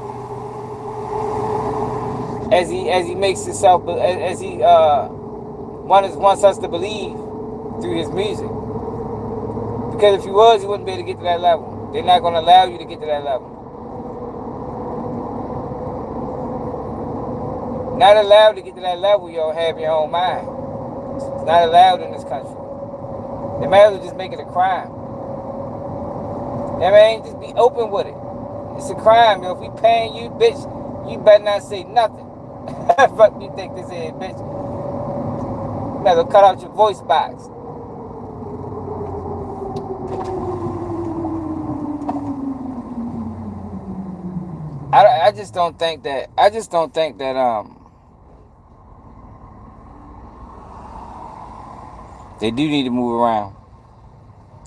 as he makes himself, as he wants us to believe through his music. Because if he was, he wouldn't be able to get to that level. They're not going to allow you to get to that level. Not allowed to get to that level, yo, have your own mind. It's not allowed in this country. They might as well just make it a crime. I mean, just be open with it. It's a crime, yo. If we paying you, bitch, you better not say nothing. Fuck you think this is, bitch? You better cut out your voice box. I just don't think that they do need to move around.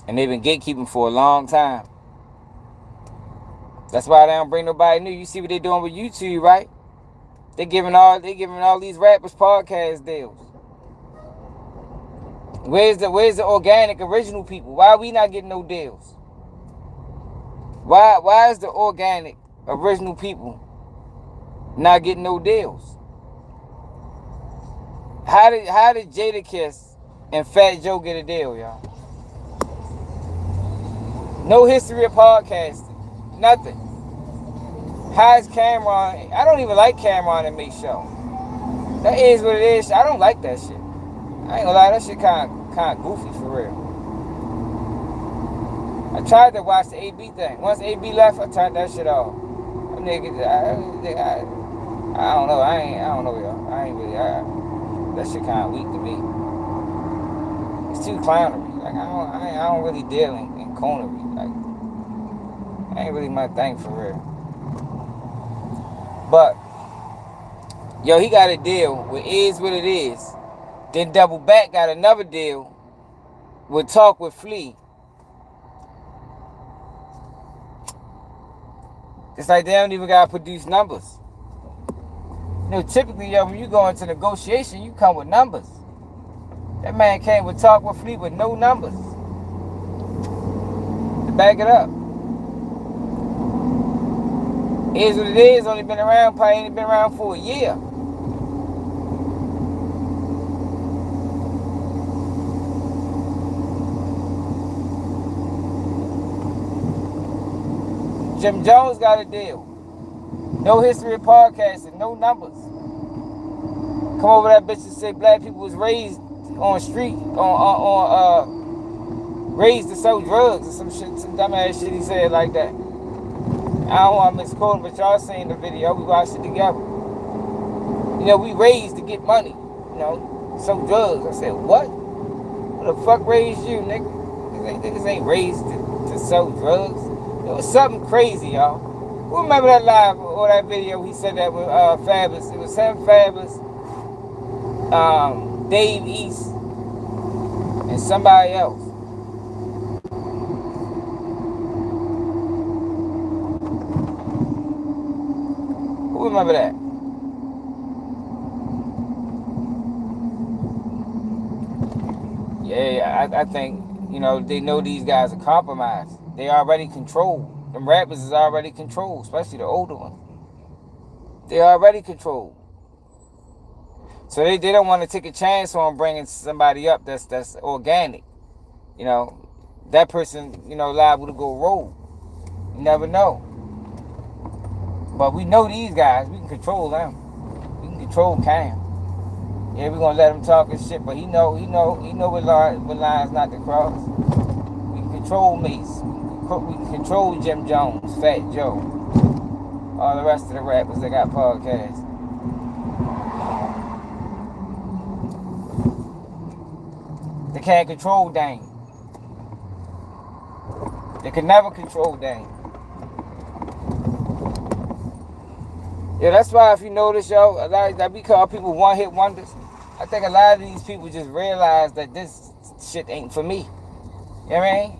And they've been gatekeeping for a long time. That's why they don't bring nobody new. You see what they're doing with YouTube, right? They're giving all these rappers podcast deals. Where's the organic original people? Why are we not getting no deals? Why is the organic original people not getting no deals? How did Jadakiss and Fat Joe get a deal, y'all? No history of podcasting. Nothing. How is Cameron? I don't even like Cameron and Make Show. That is what it is. I don't like that shit. I ain't gonna lie, that shit kind of goofy for real. I tried to watch the AB thing. Once AB left, I turned that shit off. Them niggas, I don't know. I don't know, y'all. I ain't really. That shit kind of weak to me. It's too clownery. Like I don't really deal in coonery. Like ain't really my thing for real. But yo, he got a deal with Is What It Is. Then Double Back got another deal with Talk with Flea. It's like they don't even gotta produce numbers. You know, typically, yo, when you go into negotiation, you come with numbers. That man came with Talk with Flea with no numbers to back it up. Is what it is. Only been around, probably ain't been around for a year. Jim Jones got a deal. No history of podcasting, no numbers. Come over that bitch and say black people was raised on street, raised to sell drugs or some shit, some dumbass shit he said like that. I don't want to misquote, but y'all seen the video. We watched it together. You know, we raised to get money. You know, sell drugs. I said, what? Who the fuck raised you, nigga? Niggas ain't raised to sell drugs. It was something crazy, y'all. Who remember that live or that video? He said that with Fabulous. It was him, Fabulous, Dave East, and somebody else. Who remember that? Yeah, I think, you know, they know these guys are compromised. They already controlled. Them rappers is already controlled, especially the older ones. They already controlled. So they don't want to take a chance on bringing somebody up that's organic. You know, that person, you know, liable to go rogue. You never know. But we know these guys. We can control them. We can control Cam. Yeah, we're gonna let him talk his shit, but he know what lines not to cross. We can control Mace. We can control Jim Jones, Fat Joe, all the rest of the rappers that got podcasts. They can't control Dane. They can never control Dane. Yeah, that's why if you notice, yo, a lot that we call people one-hit wonders. I think a lot of these people just realize that this shit ain't for me. You know what I mean?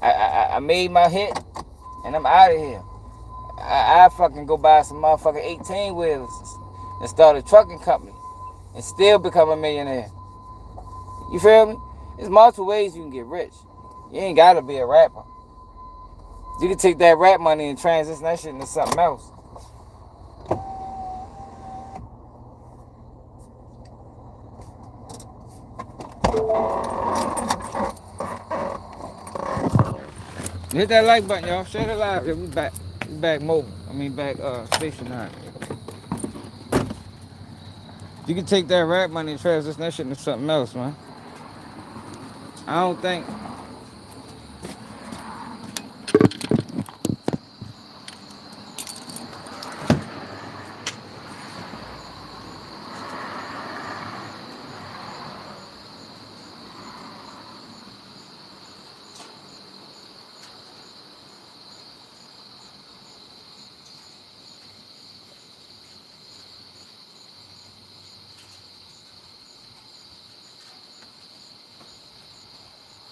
I made my hit, and I'm out of here. I fucking go buy some motherfucking 18 wheels and start a trucking company and still become a millionaire. You feel me? There's multiple ways you can get rich. You ain't gotta be a rapper. You can take that rap money and transition that shit into something else. Hit that like button, y'all. Share the live. Yeah, we back. We back mobile. Back stationary. You can take that rap money and transition that shit into something else, man. I don't think.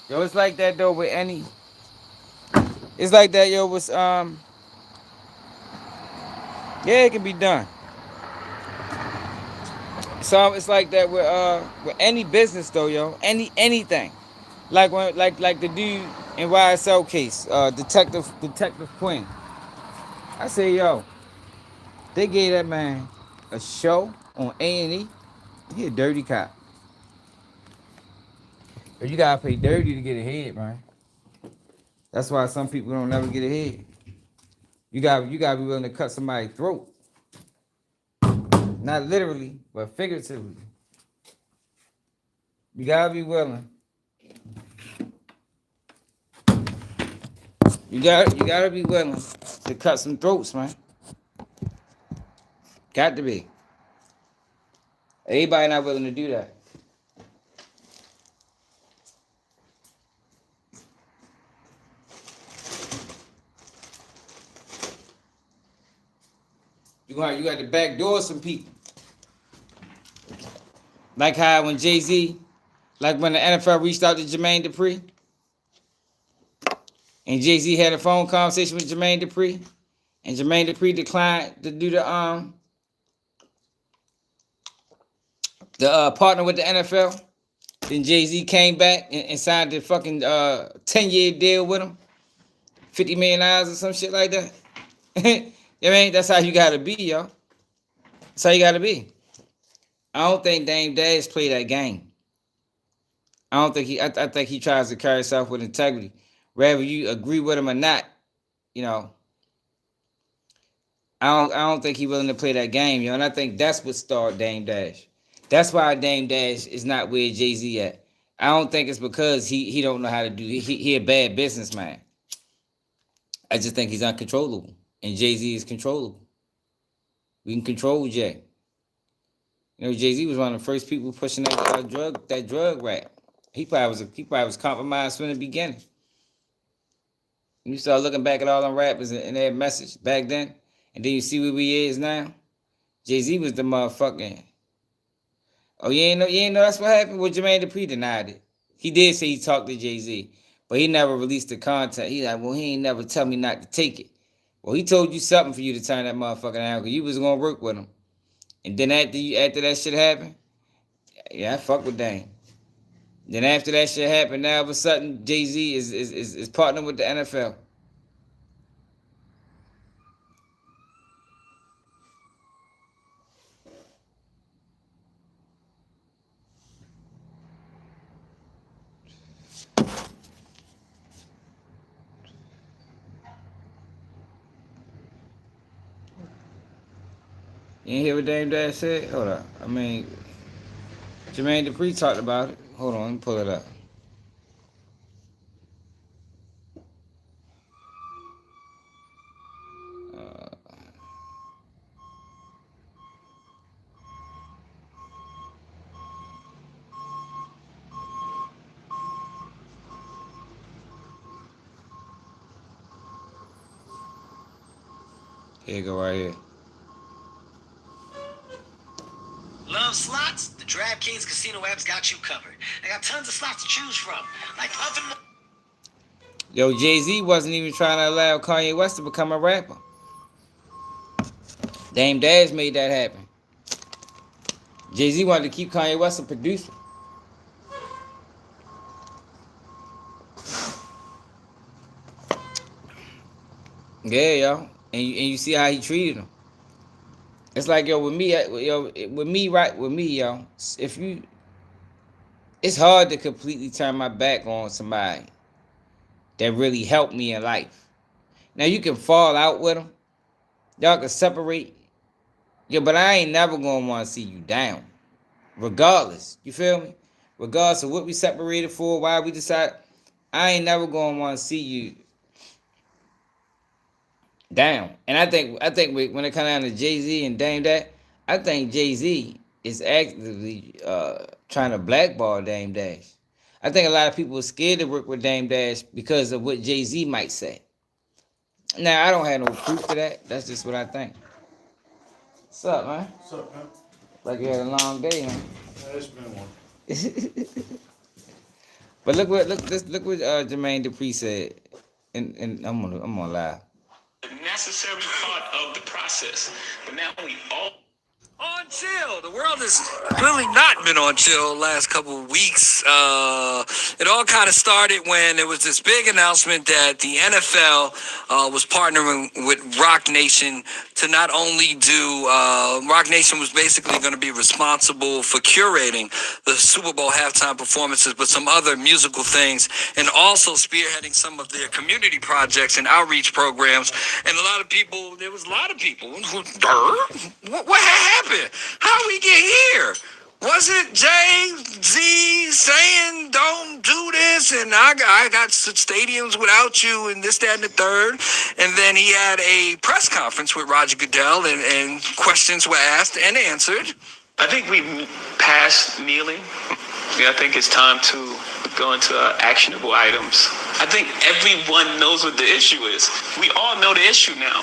Yo, it's like that though with any. It's like that, yo, with yeah, it can be done. So it's like that with any business though, yo. Anything. Like the dude in YSL case, Detective Quinn. I say, yo, they gave that man a show on A&E. He a dirty cop. But you gotta pay dirty to get ahead, man. That's why some people don't never get ahead. You gotta be willing to cut somebody's throat. Not literally, but figuratively. You gotta be willing. You gotta be willing to cut some throats, man. Got to be. Everybody not willing to do that. You got to backdoor some people. Like how when Jay-Z, like when the NFL reached out to Jermaine Dupri, and Jay-Z had a phone conversation with Jermaine Dupri, and Jermaine Dupri declined to do the partner with the NFL. Then Jay-Z came back and signed the fucking 10-year deal with him. $50 million or some shit like that. You know what I mean? That's how you gotta be, yo. That's how you gotta be. I don't think Dame Dash play that game. I don't think I think he tries to carry himself with integrity. Whether you agree with him or not, you know, I don't think he's willing to play that game, yo. And I think that's what started Dame Dash. That's why Dame Dash is not where Jay-Z at. I don't think it's because he don't know how to do. He a bad businessman. I just think he's uncontrollable, and Jay-Z is controllable. We can control Jay. You know, Jay-Z was one of the first people pushing that drug rap. He probably was compromised from the beginning. You start looking back at all them rappers and their message back then, and then you see where we is now. Jay-Z was the motherfucking. Oh, you ain't know that's what happened? Well, Jermaine Dupri denied it. He did say he talked to Jay-Z, but he never released the content. He like, well, he ain't never tell me not to take it. Well, he told you something for you to turn that motherfucker down because you was gonna work with him. And then after that shit happened, yeah, I fuck with Dame. Then after that shit happened, now all of a sudden Jay-Z is partnering with the NFL. You ain't hear what Dame Dash said? Hold up. I mean, Jermaine Dupri talked about it. Hold on, let me pull it up. Here you go right here. Love slots? The DraftKings Casino app's got you covered. They got tons of slots to choose from. Like nothing more. Yo, Jay-Z wasn't even trying to allow Kanye West to become a rapper. Dame Dash made that happen. Jay-Z wanted to keep Kanye West a producer. Yeah, yo. And you see how he treated him. It's like, yo, with me, yo, if you, it's hard to completely turn my back on somebody that really helped me in life. Now, you can fall out with them. Y'all can separate. Yeah, but I ain't never going to want to see you down. Regardless. You feel me? Regardless of what we separated for, why we decided, I ain't never going to want to see you down. And I think when it comes down to Jay-Z and Dame Dash, I think Jay-Z is actively trying to blackball Dame Dash. I think a lot of people are scared to work with Dame Dash because of what Jay-Z might say. Now, I don't have no proof to that. That's just what I think. What's up, man? What's up, man? Like you had a long day, man. Yeah, it's been one. But look what Jermaine Dupri said, and I'm gonna lie. A necessary part of the process. But now we all On chill. The world has clearly not been on chill last couple of weeks. It all kind of started when there was this big announcement that the NFL was partnering with Rock Nation to not only do, Rock Nation was basically going to be responsible for curating the Super Bowl halftime performances, but some other musical things, and also spearheading some of their community projects and outreach programs. And there was a lot of people who, what happened? How we get here? Was it Jay-Z saying don't do this and I got stadiums without you and this, that, and the third? And then he had a press conference with Roger Goodell and questions were asked and answered. I think we passed kneeling. I think it's time to go into actionable items. I think everyone knows what the issue is. We all know the issue now.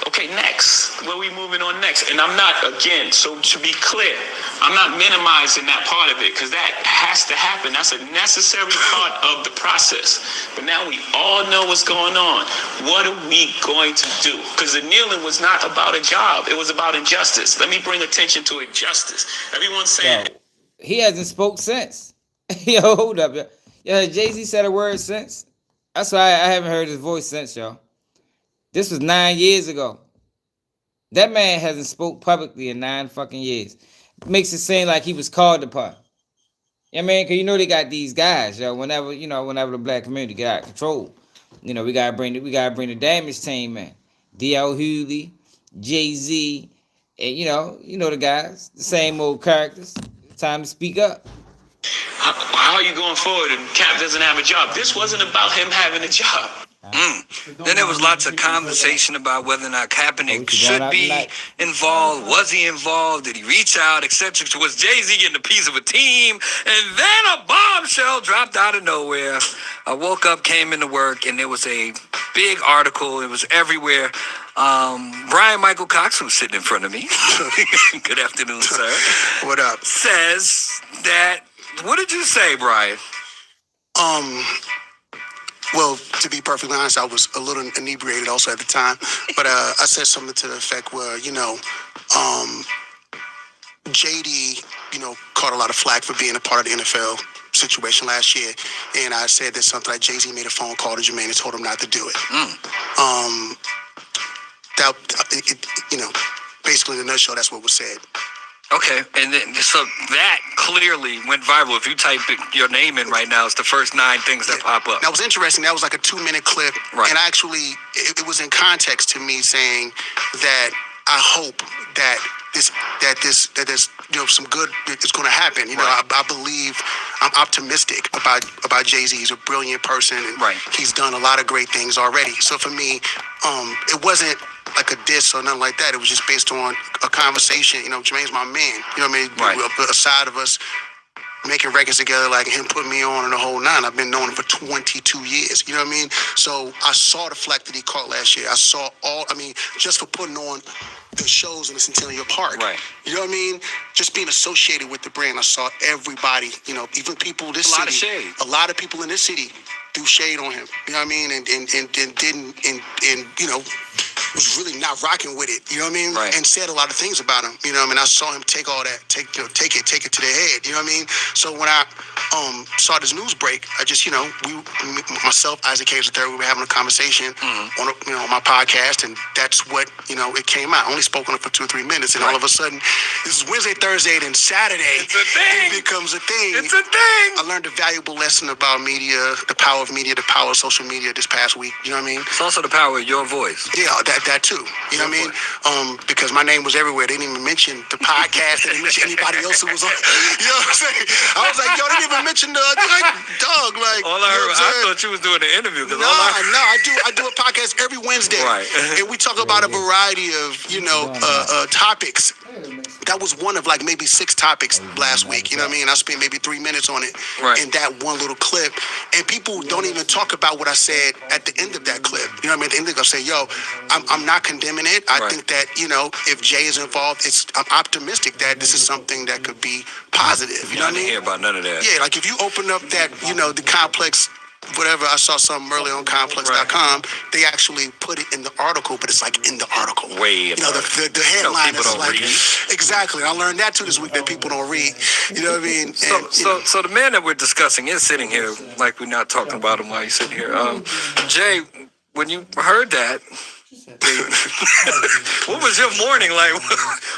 Okay, next. Where are we moving on next? And I'm not, again, so to be clear, I'm not minimizing that part of it because that has to happen. That's a necessary part of the process. But now we all know what's going on. What are we going to do? Because the kneeling was not about a job. It was about injustice. Let me bring attention to injustice. Everyone's saying... Yo, he hasn't spoke since. Yo, hold up, yo. Yo, Jay-Z said a word since. That's why I haven't heard his voice since, yo. This was 9 years ago. That man hasn't spoke publicly in 9 fucking years. Makes it seem like he was called upon. Yeah, man, cause they got these guys, yo. Whenever the black community get out of control, we gotta bring the damage team in. D.L. Hughley, Jay-Z, and the guys, the same old characters. Time to speak up. How are you going forward and Cap doesn't have a job? This wasn't about him having a job. Then there was lots of conversation about whether or not Kaepernick should be involved. Was he involved? Did he reach out, etc.? Was Jay-Z getting a piece of a team? And then a bombshell dropped out of nowhere. I woke up, came into work, and there was a big article. It was everywhere. Brian Michael Cox, who's sitting in front of me. Good afternoon, sir. What up? Says that, what did you say, Brian? Well, to be perfectly honest, I was a little inebriated also at the time. But I said something to the effect where, JD, caught a lot of flack for being a part of the NFL situation last year. And I said that something like Jay-Z made a phone call to Jermaine and told him not to do it. Basically in a nutshell, that's what was said. Okay, and then so that clearly went viral. If you type your name in right now, it's the first 9 things that pop up. That was interesting. That was like a 2-minute clip, right. And actually, it was in context to me saying that I hope that there's some good is going to happen. I believe, I'm optimistic about Jay-Z. He's a brilliant person, and he's done a lot of great things already. So for me, it wasn't like a diss or nothing like that. It was just based on a conversation. Jermaine's my man. You know what I mean? Right. Aside of us making records together, like him putting me on and the whole 9, I've been knowing him for 22 years. You know what I mean? So I saw the flack that he caught last year. I saw just for putting on the shows in the Centennial Park. Right. You know what I mean? Just being associated with the brand, I saw everybody, even people in this city. A lot of shade. A lot of people in this city threw shade on him. You know what I mean? And was really not rocking with it. You know what I mean? Right. And said a lot of things about him. You know what I mean? I saw him take all that, take it to their head. You know what I mean? So when I saw this news break, I just, myself, Isaac Hayes III, we were having a conversation on my podcast, and that's what, it came out. I only spoke on it for 2 or 3 minutes, and all of a sudden, this is Wednesday, Thursday, then Saturday, it's a thing. It becomes a thing. It's a thing. I learned a valuable lesson about media, the power of media, the power of social media this past week. You know what I mean? It's also the power of your voice. Yeah, that too. You know what I mean? Because my name was everywhere. They didn't even mention the podcast. They didn't mention anybody else who was on. You know what I'm saying? I was like, yo, they didn't even mention the dog. Like, all I heard, I thought you was doing an interview. No, I do a podcast every Wednesday. Right. And we talk about a variety of, topics. That was one of like maybe 6 topics last week. You know what I mean? I spent maybe 3 minutes on it in that one little clip. And people don't even talk about what I said at the end of that clip. You know what I mean? At the end of it, I say, yo, I'm not condemning it. I think that, if Jay is involved, I'm optimistic that this is something that could be positive. You know what I mean? I didn't hear about none of that. Yeah, like if you open up that, the Complex, whatever, I saw something earlier on complex.com, they actually put it in the article, but it's like in the article. Way in the headline is like, read. Exactly. I learned that too this week, that people don't read. You know what I mean? So the man that we're discussing is sitting here, like we're not talking about him while he's sitting here. Jay, when you heard that, what was your morning like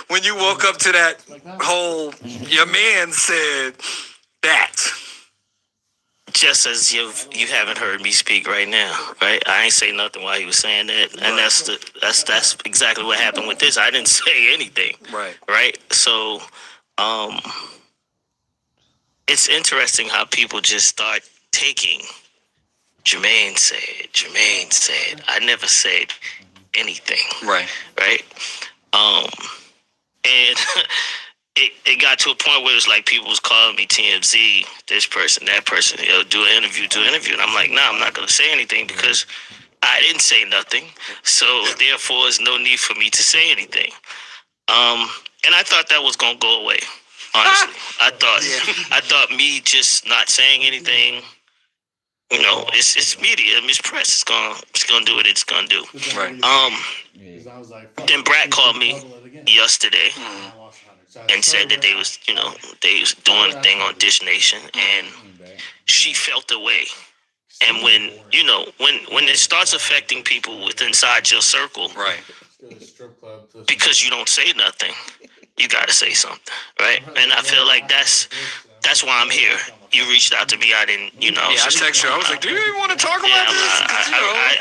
when you woke up to that whole, your man said that? Just as you haven't heard me speak right now, right? I ain't say nothing while he was saying that, and that's exactly what happened with this. I didn't say anything, right? So, it's interesting how people just start taking Jermaine said. I never said anything, right? And it got to a point where it's like people was calling me TMZ, this person, that person, do an interview. And I'm like, nah, I'm not going to say anything because I didn't say nothing. So therefore, there's no need for me to say anything. And I thought that was going to go away, honestly. I thought me just not saying anything, it's media, it's press. It's gonna do what it's gonna do. Right. Then Brad called me yesterday and said that they was doing a thing on Dish Nation, and she felt the way. And when it starts affecting people inside your circle, because you don't say nothing, you got to say something, right? And I feel like that's why I'm here. You reached out to me. I didn't, Yeah, I texted you. I was like, do you even want to talk about this?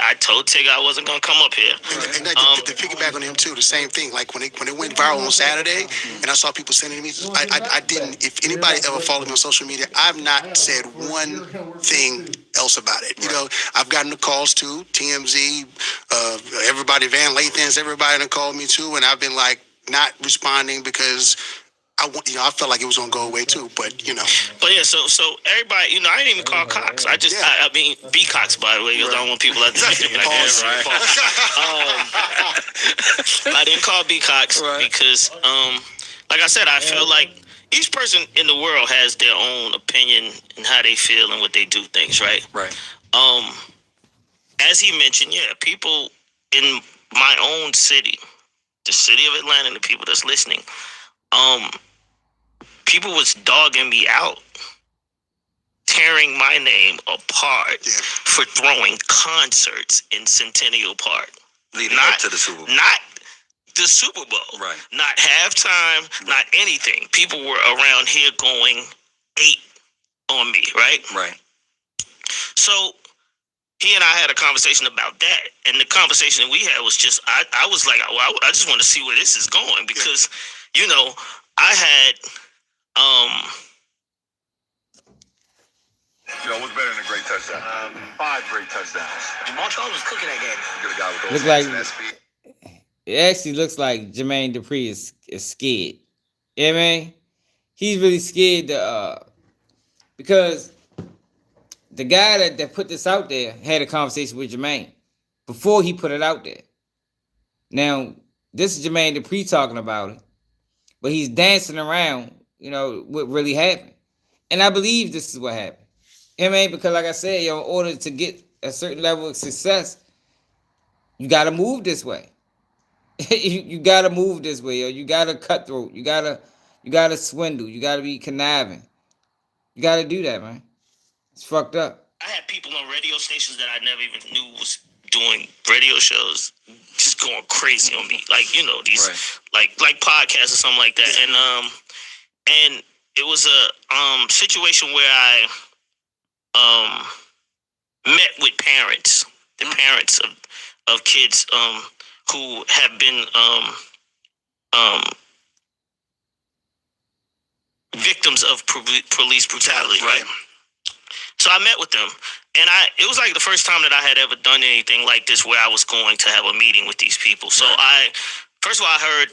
I told Tig I wasn't going to come up here. And to piggyback on him too, the same thing. Like when it went viral on Saturday, and I saw people sending me, I didn't. If anybody ever followed me on social media, I've not said one thing else about it. You know, I've gotten the calls too, TMZ, everybody, Van Lathan's, everybody that called me too, and I've been like not responding because I felt like it was gonna go away too, but But yeah, so everybody, I didn't even call Cox. I just, I mean, B Cox, by the way, because I don't want people to think like that. I didn't call B Cox because, like I said, I feel like each person in the world has their own opinion and how they feel and what they do things, right? Right. As he mentioned, people in my own city, the city of Atlanta, and the people that's listening, people was dogging me out, tearing my name apart for throwing concerts in Centennial Park. Leading up to the Super Bowl. Not the Super Bowl. Right. Not halftime, not anything. People were around here going ape on me, right? Right. So he and I had a conversation about that. And the conversation that we had was just, I was like, well, I just want to see where this is going because, I had... what's better than a great touchdown? 5 great touchdowns. Jamal Charles was cooking that game. You get a guy with those Look hands like and that speed. it actually looks like Jermaine Dupri is scared. You know what I mean? He's really scared because the guy that put this out there had a conversation with Jermaine before he put it out there. Now, this is Jermaine Dupri talking about it, but he's dancing around, what really happened. And I believe this is what happened. You know what I mean? Because like I said, in order to get a certain level of success, you got to move this way. you got to move this way, yo. You got to cutthroat. You got to swindle. You got to be conniving. You got to do that, man. It's fucked up. I had people on radio stations that I never even knew was doing radio shows just going crazy on me. Like, these like podcasts or something like that. And it was a situation where I met with parents, the parents of kids who have been victims of police brutality, right? So I met with them, and it was like the first time that I had ever done anything like this where I was going to have a meeting with these people. So first of all, I heard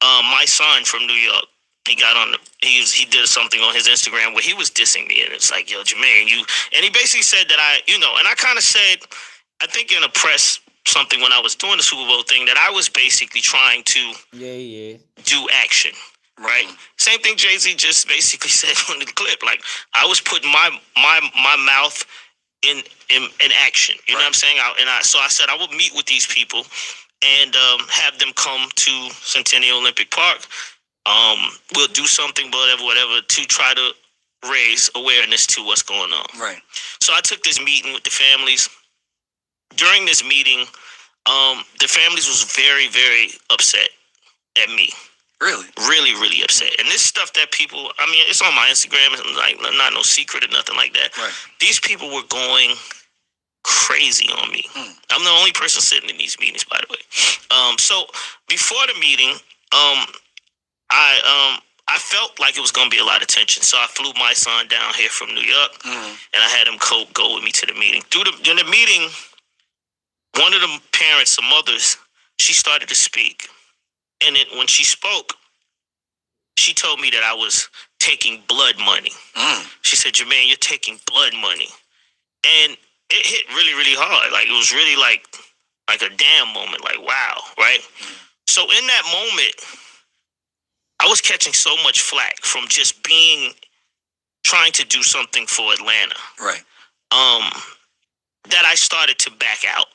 my son from New York. He got on he did something on his Instagram where he was dissing me, and it's like, yo, Jermaine, and he basically said that and I kind of said, I think in a press something when I was doing the Super Bowl thing, that I was basically trying to do action. Right. Same thing Jay-Z just basically said on the clip. Like, I was putting my mouth in action. You know what I'm saying? So I said I would meet with these people and have them come to Centennial Olympic Park. We'll do something, whatever, to try to raise awareness to what's going on. Right. So I took this meeting with the families. During this meeting, the families was very, very upset at me. Really? Really, really upset. And this stuff that people, it's on my Instagram. It's like not no secret or nothing like that. Right. These people were going crazy on me. I'm the only person sitting in these meetings, by the way. So before the meeting, I felt like it was going to be a lot of tension. So I flew my son down here from New York, and I had him go with me to the meeting. During the meeting, one of the parents, the mothers, she started to speak. And when she spoke, she told me that I was taking blood money. She said, Jermaine, you're taking blood money. And it hit really, really hard. Like, it was really like a damn moment. Like, wow, right? So in that moment, I was catching so much flack from just trying to do something for Atlanta. Right. That I started to back out.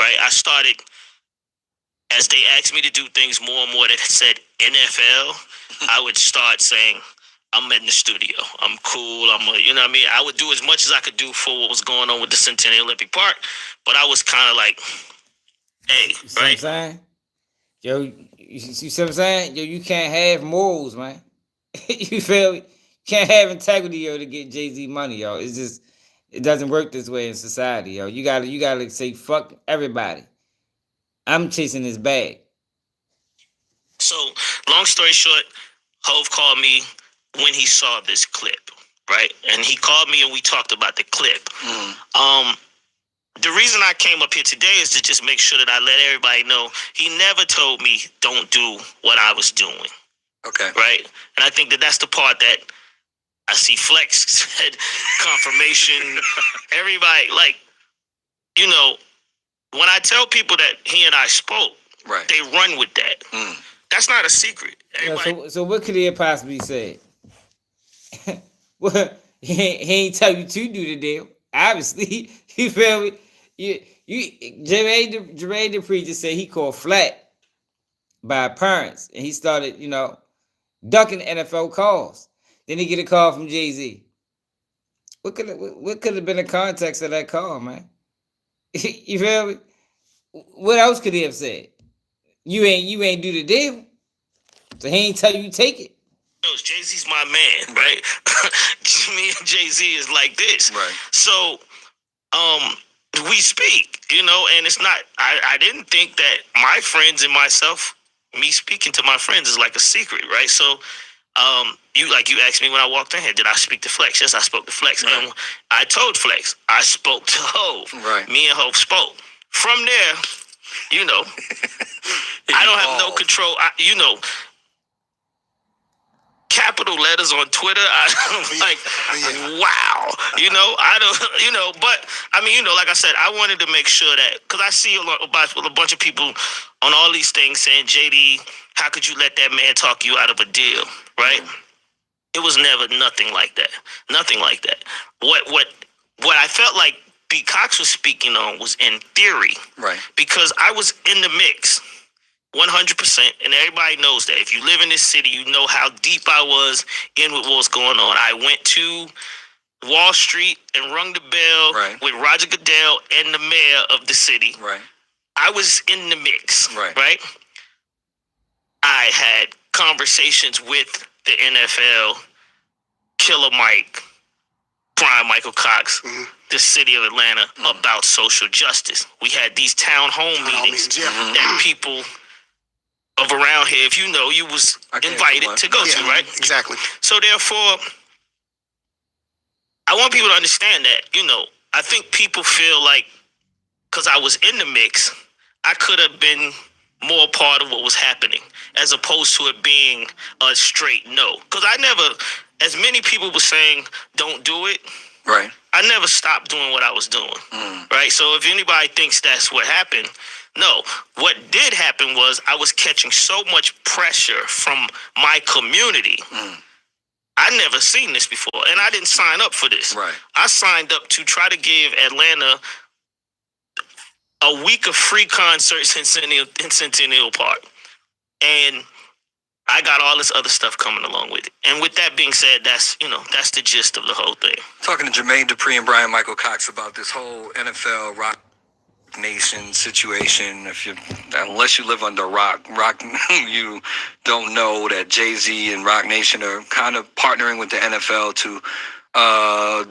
Right? I started... As they asked me to do things more and more that said NFL, I would start saying, I'm in the studio. I'm cool. you know what I mean? I would do as much as I could do for what was going on with the Centennial Olympic Park, but I was kind of like, hey, right? Yo, you see what I'm saying? Yo, you can't have morals, man. You feel me? You can't have integrity, yo, to get Jay-Z money, yo. It's just it doesn't work this way in society, yo. You gotta say fuck everybody. I'm chasing this bag. So, long story short, Hove called me when he saw this clip, right? And he called me and we talked about the clip. The reason I came up here today is to just make sure that I let everybody know he never told me don't do what I was doing. Okay. Right? And I think that that's the part that I see Flex said confirmation. Everybody, like, you know, when I tell people that he and I spoke, right, they run with that. That's not a secret. Yo, so what could he have possibly said? Well, he ain't tell you to do the deal. Obviously, you feel me? Jermaine Dupri just said he called flat by parents, and he started, ducking NFL calls. Then he get a call from Jay-Z. What could have been the context of that call, man? You feel me? What else could he have said? You ain't do the deal, so he ain't tell you to take it. Jay-Z's my man, right? Me and Jay-Z is like this. Right. So, we speak, and it's not, I didn't think that my friends and myself, me speaking to my friends is like a secret, right? So, you asked me when I walked in here, did I speak to Flex? Yes, I spoke to Flex. Right. And I told Flex, I spoke to Hove. Right. Me and Hove spoke. From there, I don't have no control. Capital letters on Twitter. I'm like, wow. I don't, but I mean, like I said, I wanted to make sure that, because I see a bunch of people on all these things saying, JD, how could you let that man talk you out of a deal, right? It was never nothing like that. Nothing like that. What I felt like B. Cox was speaking on was in theory. Right. Because I was in the mix. 100%, and everybody knows that. If you live in this city, you know how deep I was in with what was going on. I went to Wall Street and rung the bell with Roger Goodell and the mayor of the city. Right. I was in the mix. Right. I had conversations with the NFL, Killer Mike, Prime Michael Cox, the city of Atlanta, about social justice. We had these town home meetings that people of around here, if you was invited to go to, right? Exactly. So therefore, I want people to understand that, I think people feel like, because I was in the mix, I could have been more part of what was happening, as opposed to it being a straight no. Because I never, as many people were saying, don't do it. Right. I never stopped doing what I was doing. Right. So if anybody thinks that's what happened, no. What did happen was I was catching so much pressure from my community. I never seen this before, and I didn't sign up for this. Right. I signed up to try to give Atlanta a week of free concerts in Centennial Park, and I got all this other stuff coming along with it. And with that being said, that's the gist of the whole thing. Talking to Jermaine Dupri and Brian Michael Cox about this whole NFL Rock Nation situation. Unless you live under rock, you don't know that Jay-Z and Rock Nation are kind of partnering with the NFL to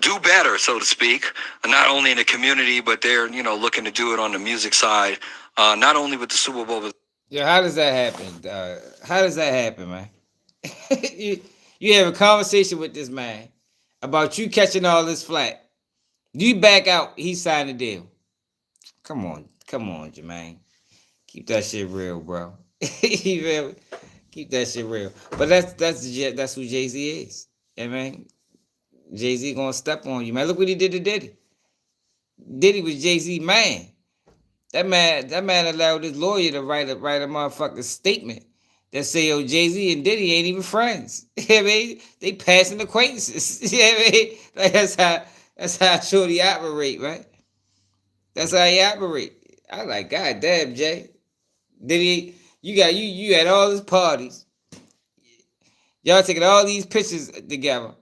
do better, so to speak, not only in the community, but they're looking to do it on the music side, not only with the Super Bowl, but yeah, how does that happen? How does that happen, man? you have a conversation with this man about you catching all this flack. You back out, he signed a deal. Come on, Jermaine. Keep that shit real, bro. Keep that shit real. But that's who Jay-Z is. Yeah, man. Jay-Z gonna step on you, man. Look what he did to Diddy. Diddy was Jay-Z man. That man allowed his lawyer to write a motherfucking statement that say, yo, Jay-Z and Diddy ain't even friends. You know what I mean? They passing acquaintances. You know what I mean? Like that's how Shorty operate, right? That's how he operate. I was like, God damn, Jay. Diddy, you had all these parties. Y'all taking all these pictures together.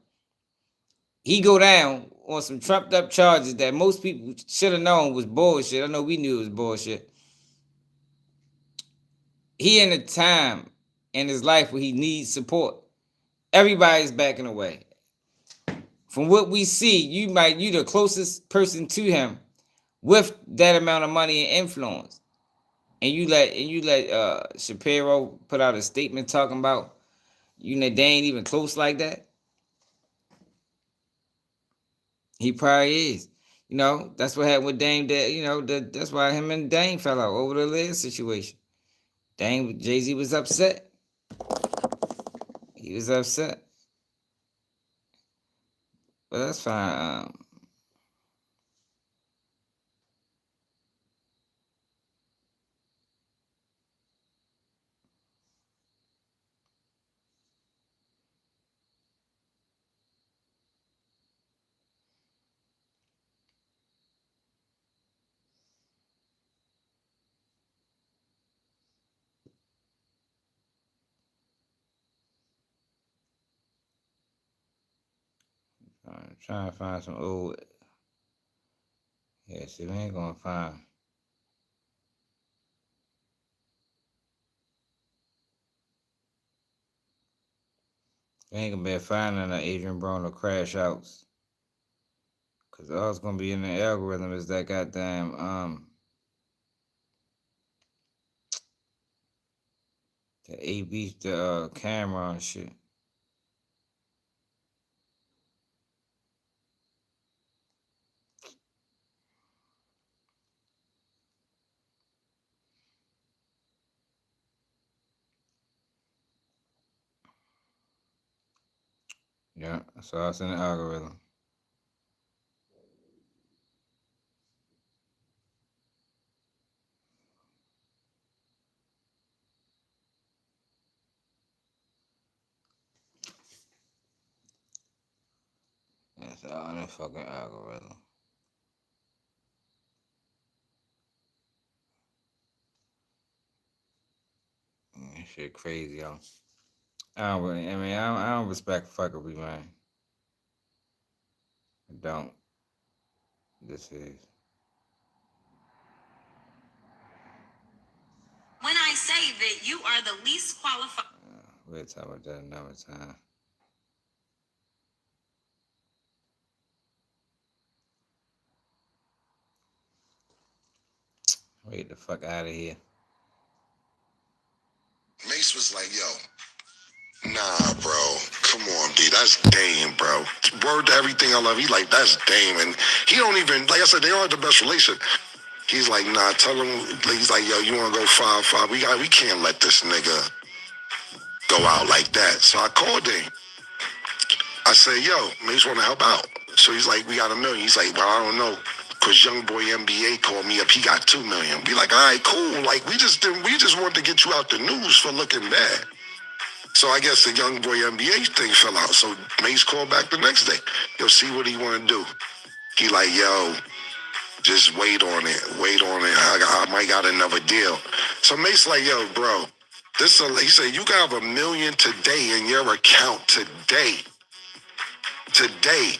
He go down on some trumped up charges that most people should have known was bullshit. I know we knew it was bullshit. he in a time in his life where he needs support. Everybody's backing away. From what we see, you the closest person to him with that amount of money and influence. And you let Shapiro put out a statement talking about they ain't even close like that. He probably is. That's what happened with Dame. That's why him and Dame fell out over the Liz situation. Dame, Jay-Z was upset. He was upset. But that's fine. I'm trying to find some old. Yeah, see, we ain't gonna find. We ain't gonna be finding Adrian Broner crash outs. Cause all it's gonna be in the algorithm is that goddamn the AB the camera and shit. Yeah, so it's in the algorithm. It's all in the fucking algorithm. That shit crazy, yo. I don't respect fuckery, man. I don't. This is. When I say that you are the least qualified. We'll talk about that another time. Wait the fuck out of here. Mace was like, yo, nah, bro. Come on, D. That's Dame, bro. Word to everything I love. He like, that's Dame. And he don't even, like I said, they don't have the best relation. He's like, nah, tell him, he's like, yo, you want to go 5-5? We can't let this nigga go out like that. So I called Dame. I said, yo, Mace want to help out. So he's like, we got $1 million. He's like, well, I don't know. Because young boy MBA called me up. He got $2 million. Be like, all right, cool. Like, we just wanted to get you out the news for looking bad. So I guess the young boy NBA thing fell out. So Mace called back the next day. Yo, see what he want to do. He like, yo, just wait on it. Wait on it. I might got another deal. So Mace like, yo, bro, he said, you got $1 million today in your account today. Today.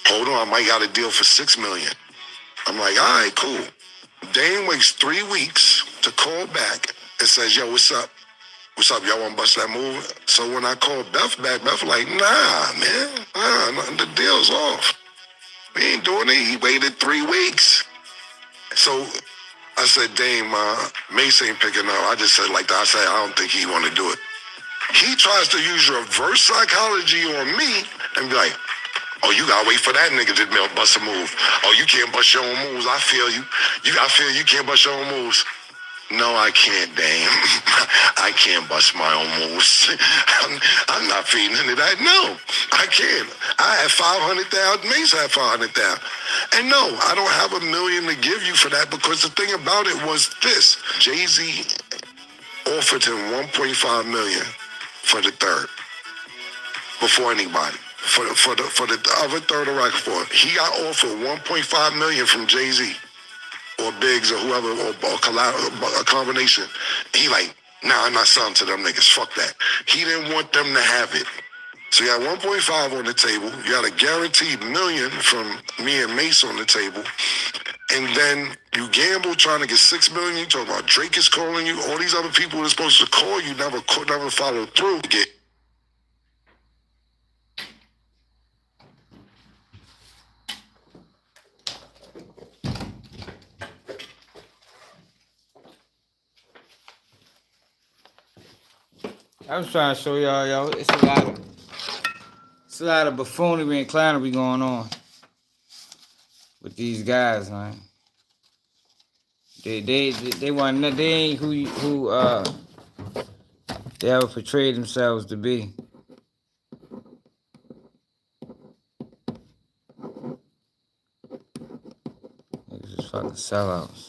Hold on, I might got a deal for $6 million. I'm like, all right, cool. Dame waits 3 weeks to call back and says, yo, what's up? What's up? Y'all want to bust that move? So when I called Beth back, Beth like, nah, man. The deal's off. We ain't doing it. He waited 3 weeks. So I said, Dame, Mace ain't picking up. I just said like that. I said, I don't think he want to do it. He tries to use reverse psychology on me and be like, oh, you gotta wait for that nigga to bust a move. Oh, you can't bust your own moves. I feel you. I feel you can't bust your own moves. No, I can't, Dame. I can't bust my own moves. I'm not feeding into that. No, I can't. I had 500,000. Mace had 500,000. And no, I don't have $1 million to give you for that because the thing about it was this. Jay-Z offered him $1.5 million for the third before anybody. For the other third of Rockford, he got offered $1.5 million from Jay-Z or Biggs or whoever or a combination. He like, nah, I'm not selling to them niggas. Fuck that. He didn't want them to have it. So you got 1.5 on the table. You got a guaranteed $1 million from me and Mace on the table. And then you gamble trying to get $6 million. You talk about Drake is calling you. All these other people that are supposed to call you never follow through. I was trying to show y'all, yo. It's a lot of buffoonery and clownery going on with these guys, man. They ain't who they ever portrayed themselves to be. Niggas just fucking sellouts.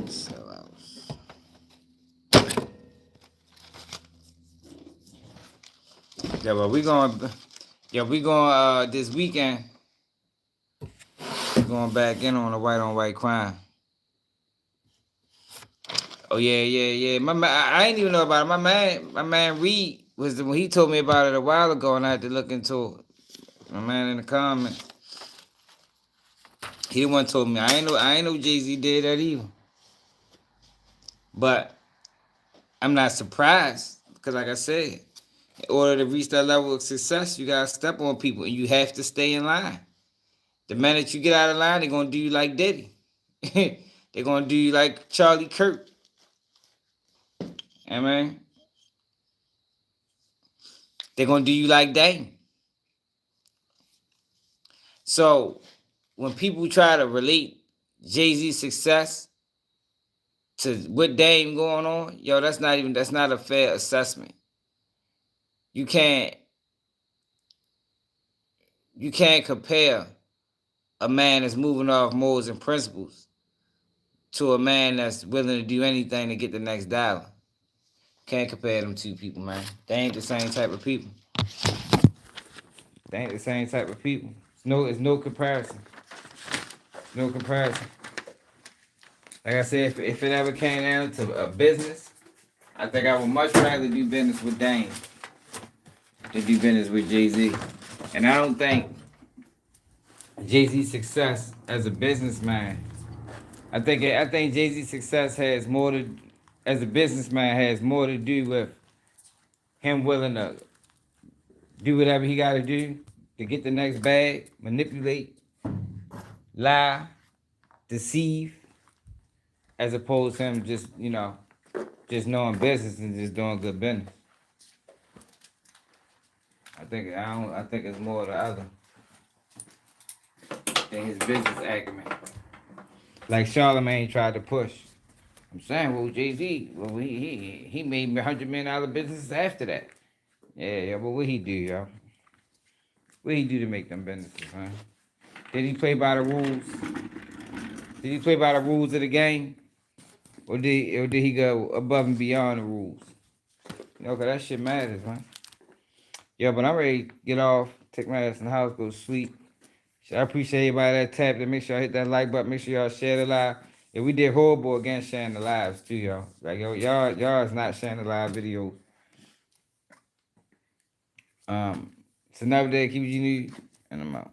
Sellouts. Yeah, but we going this weekend. Going back in on the white on white crime. Oh yeah. I ain't even know about it. My man Reed was when he told me about it a while ago, and I had to look into it. My man in the comments, he the one told me. I ain't know Jay-Z did that either. But I'm not surprised because, like I said, in order to reach that level of success, you gotta step on people, and you have to stay in line. The minute you get out of line, they're gonna do you like Diddy. They're gonna do you like Charlie Kirk. I mean, they're gonna do you like Dame. So when people try to relate Jay-Z's success to what Dame going on, yo, that's not a fair assessment. You can't compare a man that's moving off morals and principles to a man that's willing to do anything to get the next dollar. Can't compare them two people, man. They ain't the same type of people. It's no comparison. No comparison. Like I said, if it ever came down to a business, I think I would much rather do business with Dame than do business with Jay-Z. And I don't think Jay-Z's success as a businessman, I think Jay-Z's success has more to, as a businessman, has more to do with him willing to do whatever he got to do to get the next bag, manipulate, lie, deceive, as opposed to him just knowing business and just doing good business. I think it's more the other than his business acumen. Like Charlamagne tried to push. I'm saying, well, Jay-Z, well, he made $100 million businesses after that. Yeah, but what he do, yo? What he do to make them businesses, huh? Did he play by the rules? Did he play by the rules of the game? Or did he go above and beyond the rules? Cause that shit matters, man. Yeah, but I'm ready to get off, take my ass in the house, go to sleep. I appreciate everybody that tapped and make sure I hit that like button, make sure y'all share the live. Yeah, we did horrible against sharing the lives too, y'all. Like y'all is not sharing the live videos. It's another day, keep what you need, and I'm out.